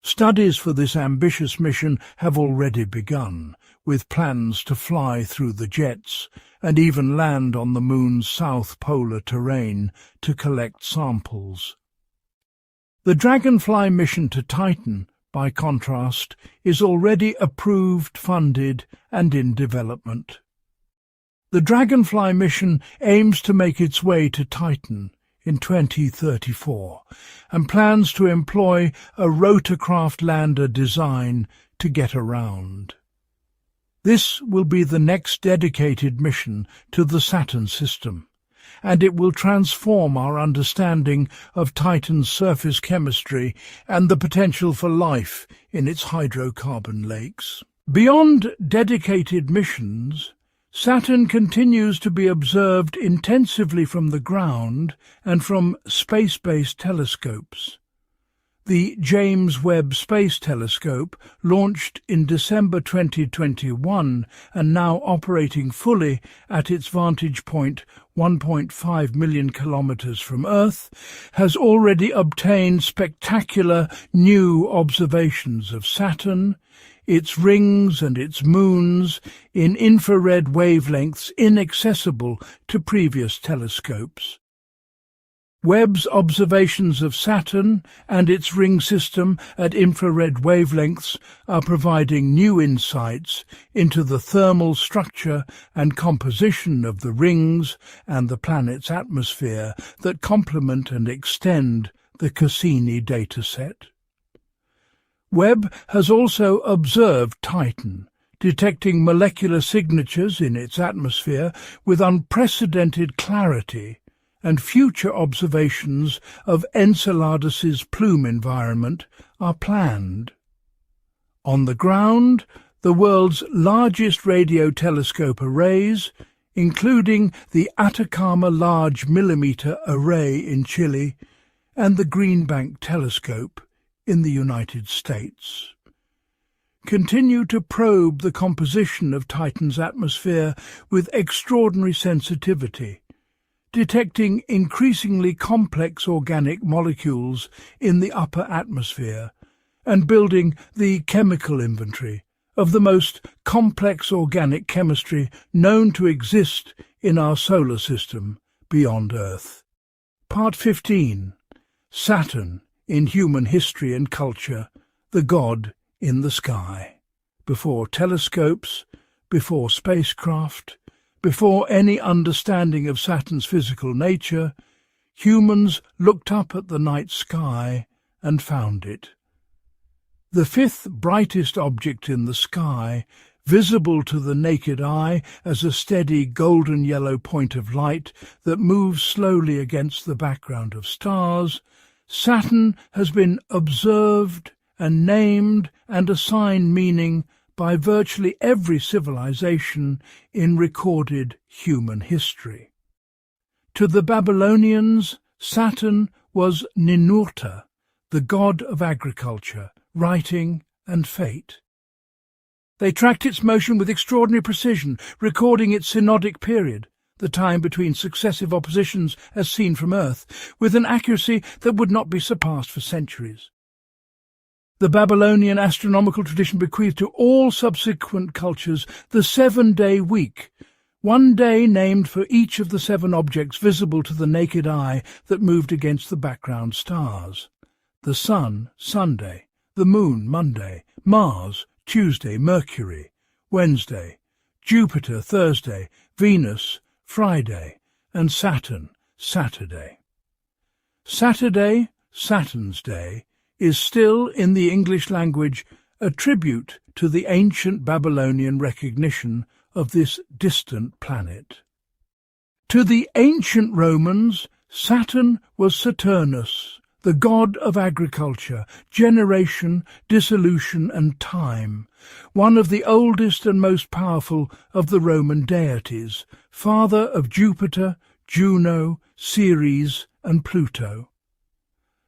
Studies for this ambitious mission have already begun, with plans to fly through the jets and even land on the Moon's south polar terrain to collect samples. The Dragonfly mission to Titan, by contrast, is already approved, funded, and in development. The Dragonfly mission aims to make its way to Titan in 2034 and plans to employ a rotorcraft lander design to get around. This will be the next dedicated mission to the Saturn system, and it will transform our understanding of Titan's surface chemistry and the potential for life in its hydrocarbon lakes. Beyond dedicated missions, Saturn continues to be observed intensively from the ground and from space-based telescopes. The James Webb Space Telescope, launched in December 2021 and now operating fully at its vantage point 1.5 million kilometers from Earth, has already obtained spectacular new observations of Saturn, its rings and its moons, in infrared wavelengths inaccessible to previous telescopes. Webb's observations of Saturn and its ring system at infrared wavelengths are providing new insights into the thermal structure and composition of the rings and the planet's atmosphere that complement and extend the Cassini dataset. Webb has also observed Titan, detecting molecular signatures in its atmosphere with unprecedented clarity, and future observations of Enceladus's plume environment are planned. On the ground, the world's largest radio telescope arrays, including the Atacama Large Millimeter Array in Chile and the Green Bank Telescope in the United States, continue to probe the composition of Titan's atmosphere with extraordinary sensitivity, detecting increasingly complex organic molecules in the upper atmosphere and building the chemical inventory of the most complex organic chemistry known to exist in our solar system beyond Earth. Part 15. Saturn in Human History and Culture, the God in the Sky. Before telescopes, before spacecraft, before any understanding of Saturn's physical nature, humans looked up at the night sky and found it. The fifth brightest object in the sky, visible to the naked eye as a steady golden yellow point of light that moves slowly against the background of stars, Saturn has been observed and named and assigned meaning by virtually every civilization in recorded human history. To the Babylonians, Saturn was Ninurta, the god of agriculture, writing, and fate. They tracked its motion with extraordinary precision, recording its synodic period, the time between successive oppositions as seen from Earth, with an accuracy that would not be surpassed for centuries. The Babylonian astronomical tradition bequeathed to all subsequent cultures the 7-day week, one day named for each of the 7 objects visible to the naked eye that moved against the background stars. The Sun, Sunday; the Moon, Monday; Mars, Tuesday; Mercury, Wednesday; Jupiter, Thursday; Venus, Friday; and Saturn, Saturday. Saturday, Saturn's Day, is still, in the English language, a tribute to the ancient Babylonian recognition of this distant planet. To the ancient Romans, Saturn was Saturnus, the god of agriculture, generation, dissolution and time, one of the oldest and most powerful of the Roman deities, father of Jupiter, Juno, Ceres and Pluto.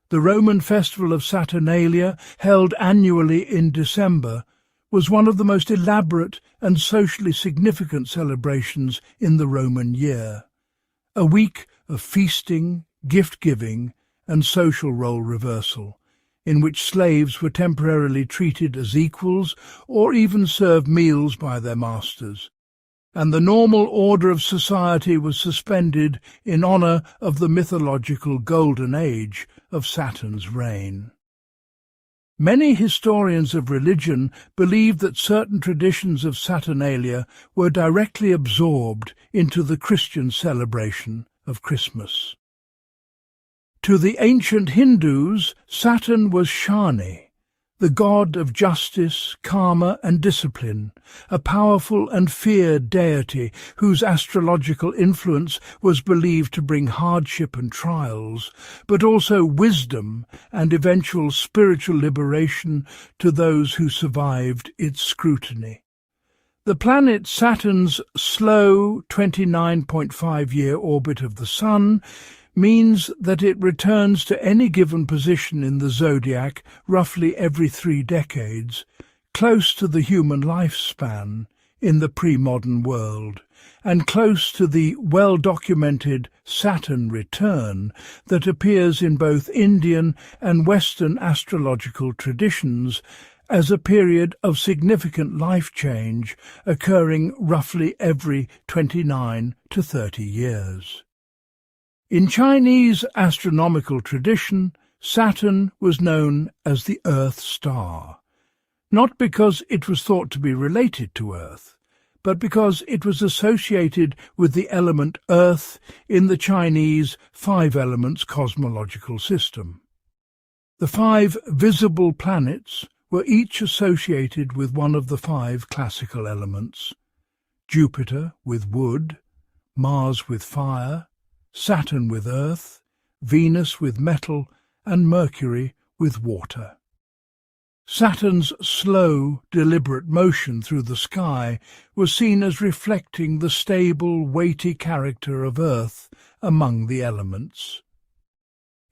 The Roman festival of Saturnalia, held annually in December, was one of the most elaborate and socially significant celebrations in the Roman year. A week of feasting, gift-giving and social role reversal, in which slaves were temporarily treated as equals or even served meals by their masters, and the normal order of society was suspended in honour of the mythological golden age of Saturn's reign. Many historians of religion believe that certain traditions of Saturnalia were directly absorbed into the Christian celebration of Christmas. To the ancient Hindus, Saturn was Shani, the god of justice, karma and discipline, a powerful and feared deity whose astrological influence was believed to bring hardship and trials, but also wisdom and eventual spiritual liberation to those who survived its scrutiny. The planet Saturn's slow 29.5-year orbit of the Sun means that it returns to any given position in the zodiac roughly every 3 decades, close to the human lifespan in the pre-modern world, and close to the well-documented Saturn return that appears in both Indian and Western astrological traditions as a period of significant life change occurring roughly every 29 to 30 years. In Chinese astronomical tradition, Saturn was known as the Earth star, not because it was thought to be related to Earth, but because it was associated with the element Earth in the Chinese 5 elements cosmological system. The 5 visible planets were each associated with one of the 5 classical elements: Jupiter with wood, Mars with fire, Saturn with earth, Venus with metal, and Mercury with water. Saturn's slow, deliberate motion through the sky was seen as reflecting the stable, weighty character of Earth among the elements.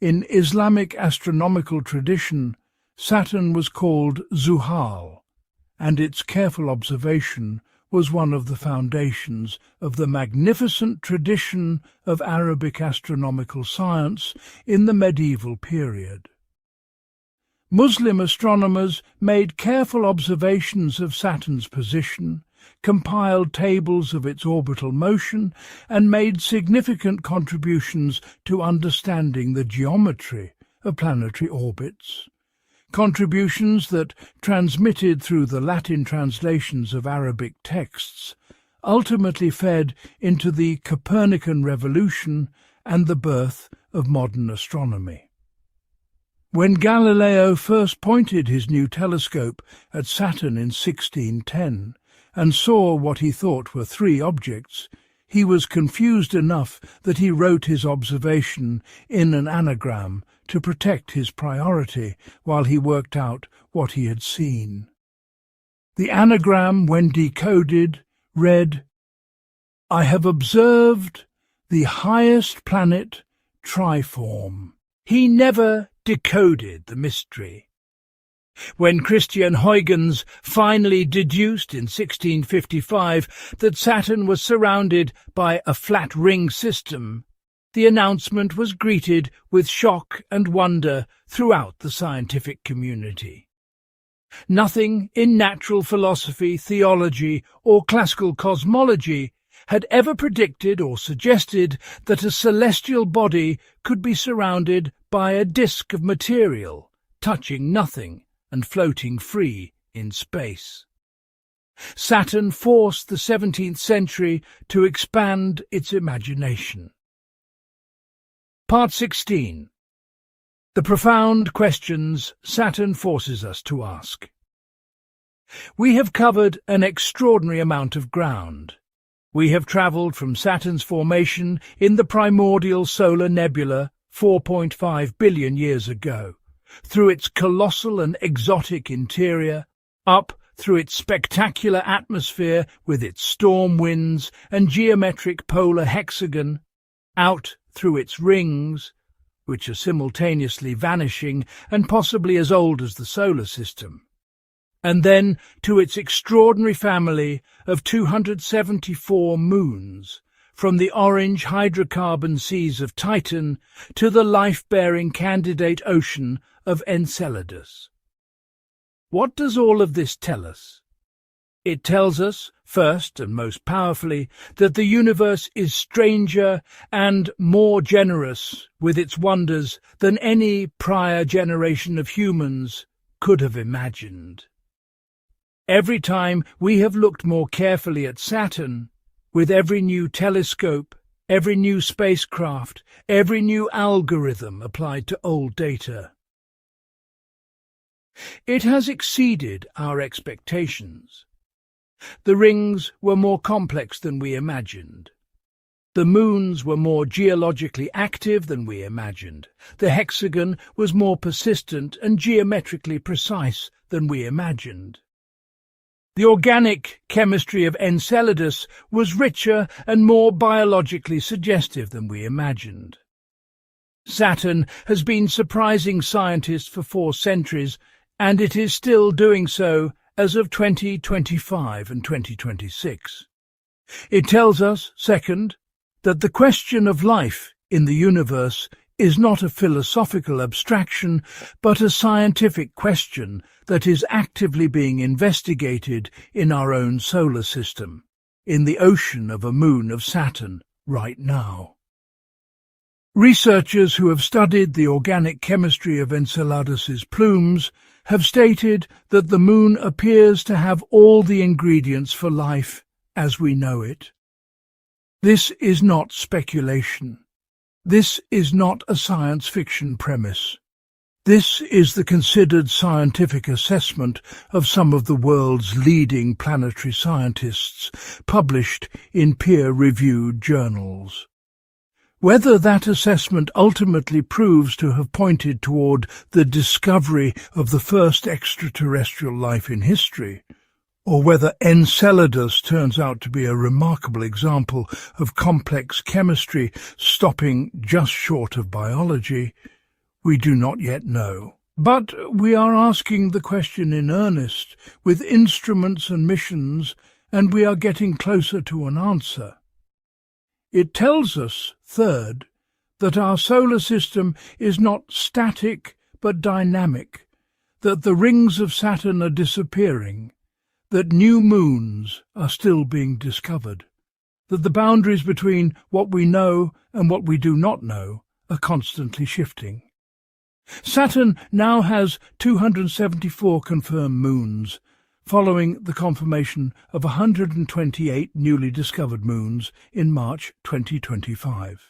In Islamic astronomical tradition, Saturn was called Zuhal, and its careful observation was one of the foundations of the magnificent tradition of Arabic astronomical science in the medieval period. Muslim astronomers made careful observations of Saturn's position, compiled tables of its orbital motion, and made significant contributions to understanding the geometry of planetary orbits. Contributions that, transmitted through the Latin translations of Arabic texts, ultimately fed into the Copernican revolution and the birth of modern astronomy. When Galileo first pointed his new telescope at Saturn in 1610 and saw what he thought were 3 objects, he was confused enough that he wrote his observation in an anagram to protect his priority while he worked out what he had seen. The anagram, when decoded, read, "I have observed the highest planet triform." He never decoded the mystery. When Christian Huygens finally deduced in 1655 that Saturn was surrounded by a flat ring system, the announcement was greeted with shock and wonder throughout the scientific community. Nothing in natural philosophy, theology, or classical cosmology had ever predicted or suggested that a celestial body could be surrounded by a disk of material, touching nothing and floating free in space. Saturn forced the 17th century to expand its imagination. Part 16. The profound questions Saturn forces us to ask. We have covered an extraordinary amount of ground. We have travelled from Saturn's formation in the primordial solar nebula 4.5 billion years ago, through its colossal and exotic interior, up through its spectacular atmosphere with its storm winds and geometric polar hexagon, out through its rings, which are simultaneously vanishing and possibly as old as the solar system, and then to its extraordinary family of 274 moons, from the orange hydrocarbon seas of Titan to the life-bearing candidate ocean of Enceladus. What does all of this tell us? It tells us, first and most powerfully, that the universe is stranger and more generous with its wonders than any prior generation of humans could have imagined. Every time we have looked more carefully at Saturn, with every new telescope, every new spacecraft, every new algorithm applied to old data, it has exceeded our expectations. The rings were more complex than we imagined. The moons were more geologically active than we imagined. The hexagon was more persistent and geometrically precise than we imagined. The organic chemistry of Enceladus was richer and more biologically suggestive than we imagined. Saturn has been surprising scientists for 4 centuries, and it is still doing so as of 2025 and 2026. It tells us, second, that the question of life in the universe is not a philosophical abstraction, but a scientific question that is actively being investigated in our own solar system, in the ocean of a moon of Saturn right now. Researchers who have studied the organic chemistry of Enceladus's plumes have stated that the moon appears to have all the ingredients for life as we know it. This is not speculation. This is not a science fiction premise. This is the considered scientific assessment of some of the world's leading planetary scientists, published in peer-reviewed journals. Whether that assessment ultimately proves to have pointed toward the discovery of the first extraterrestrial life in history, or whether Enceladus turns out to be a remarkable example of complex chemistry stopping just short of biology, we do not yet know. But we are asking the question in earnest, with instruments and missions, and we are getting closer to an answer. It tells us, third, that our solar system is not static but dynamic, that the rings of Saturn are disappearing, that new moons are still being discovered, that the boundaries between what we know and what we do not know are constantly shifting. Saturn now has 274 confirmed moons, following the confirmation of 128 newly discovered moons in March 2025.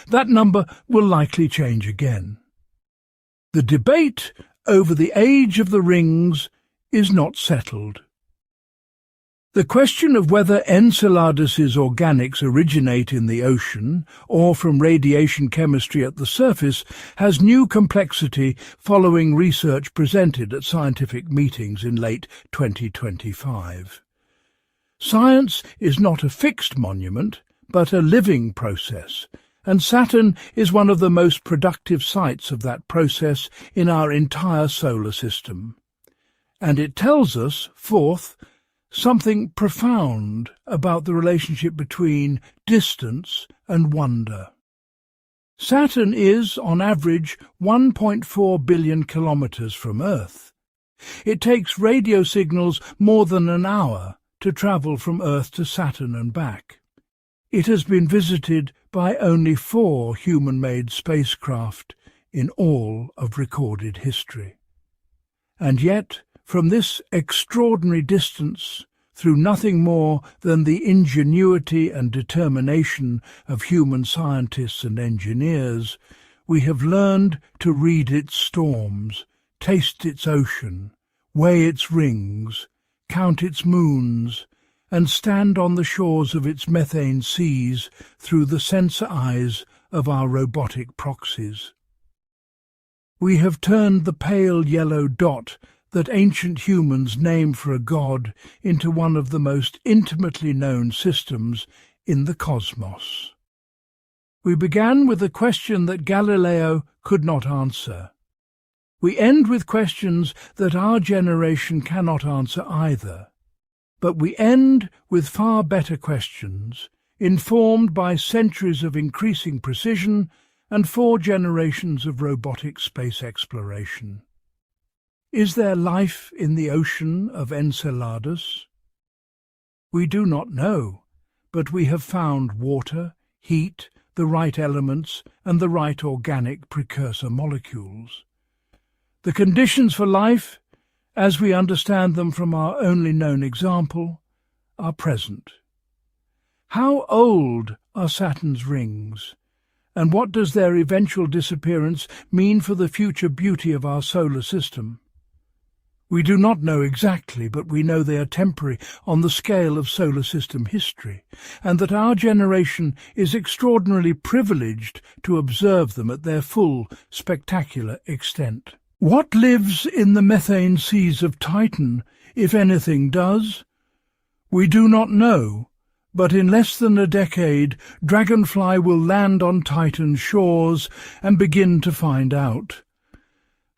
That number will likely change again. The debate over the age of the rings is not settled. The question of whether Enceladus's organics originate in the ocean or from radiation chemistry at the surface has new complexity following research presented at scientific meetings in late 2025. Science is not a fixed monument, but a living process, and Saturn is one of the most productive sites of that process in our entire solar system. And it tells us, fourth, something profound about the relationship between distance and wonder. Saturn is, on average, 1.4 billion kilometers from Earth. It takes radio signals more than an hour to travel from Earth to Saturn and back. It has been visited by only 4 human-made spacecraft in all of recorded history. And yet, from this extraordinary distance, through nothing more than the ingenuity and determination of human scientists and engineers, we have learned to read its storms, taste its ocean, weigh its rings, count its moons, and stand on the shores of its methane seas through the sensor eyes of our robotic proxies. We have turned the pale yellow dot that ancient humans named for a god into one of the most intimately known systems in the cosmos. We began with a question that Galileo could not answer. We end with questions that our generation cannot answer either. But we end with far better questions, informed by centuries of increasing precision and 4 generations of robotic space exploration. Is there life in the ocean of Enceladus? We do not know, but we have found water, heat, the right elements, and the right organic precursor molecules. The conditions for life, as we understand them from our only known example, are present. How old are Saturn's rings, and what does their eventual disappearance mean for the future beauty of our solar system? We do not know exactly, but we know they are temporary on the scale of solar system history, and that our generation is extraordinarily privileged to observe them at their full, spectacular extent. What lives in the methane seas of Titan, if anything does? We do not know, but in less than a decade, Dragonfly will land on Titan's shores and begin to find out.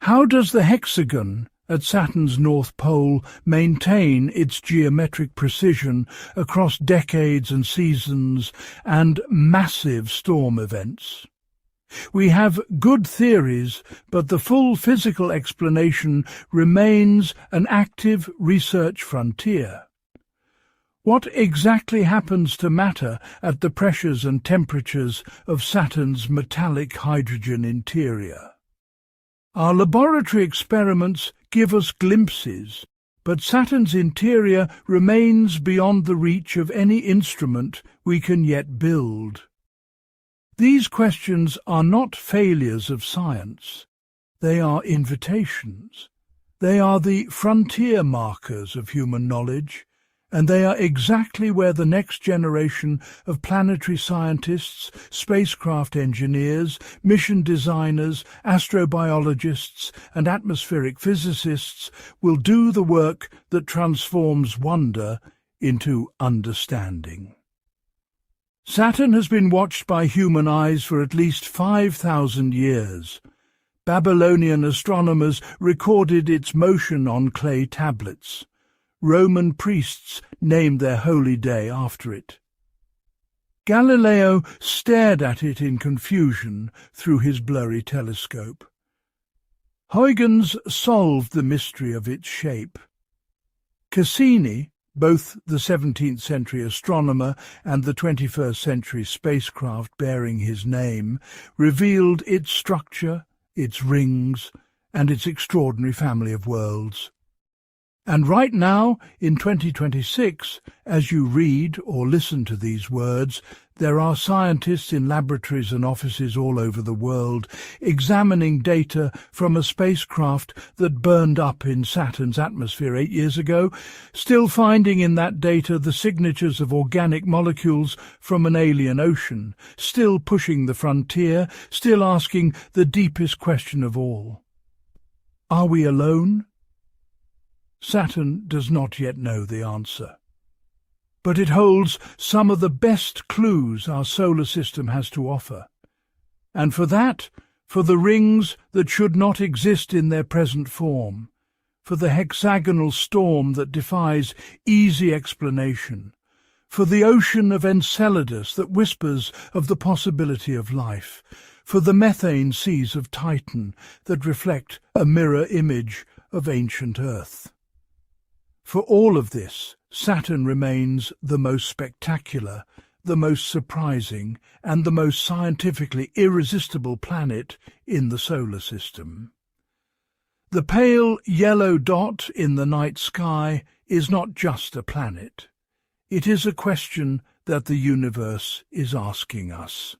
How does the hexagon at Saturn's North Pole maintain its geometric precision across decades and seasons and massive storm events? We have good theories, but the full physical explanation remains an active research frontier. What exactly happens to matter at the pressures and temperatures of Saturn's metallic hydrogen interior? Our laboratory experiments give us glimpses, but Saturn's interior remains beyond the reach of any instrument we can yet build. These questions are not failures of science. They are invitations. They are the frontier markers of human knowledge, and they are exactly where the next generation of planetary scientists, spacecraft engineers, mission designers, astrobiologists, and atmospheric physicists will do the work that transforms wonder into understanding. Saturn has been watched by human eyes for at least 5,000 years. Babylonian astronomers recorded its motion on clay tablets. Roman priests named their holy day after it. Galileo stared at it in confusion through his blurry telescope. Huygens solved the mystery of its shape. Cassini, both the 17th century astronomer and the 21st century spacecraft bearing his name, revealed its structure, its rings, and its extraordinary family of worlds. And right now, in 2026, as you read or listen to these words, there are scientists in laboratories and offices all over the world examining data from a spacecraft that burned up in Saturn's atmosphere 8 years ago, still finding in that data the signatures of organic molecules from an alien ocean, still pushing the frontier, still asking the deepest question of all. Are we alone? Saturn does not yet know the answer. But it holds some of the best clues our solar system has to offer. And for that, for the rings that should not exist in their present form, for the hexagonal storm that defies easy explanation, for the ocean of Enceladus that whispers of the possibility of life, for the methane seas of Titan that reflect a mirror image of ancient Earth. For all of this, Saturn remains the most spectacular, the most surprising, and the most scientifically irresistible planet in the solar system. The pale yellow dot in the night sky is not just a planet. It is a question that the universe is asking us.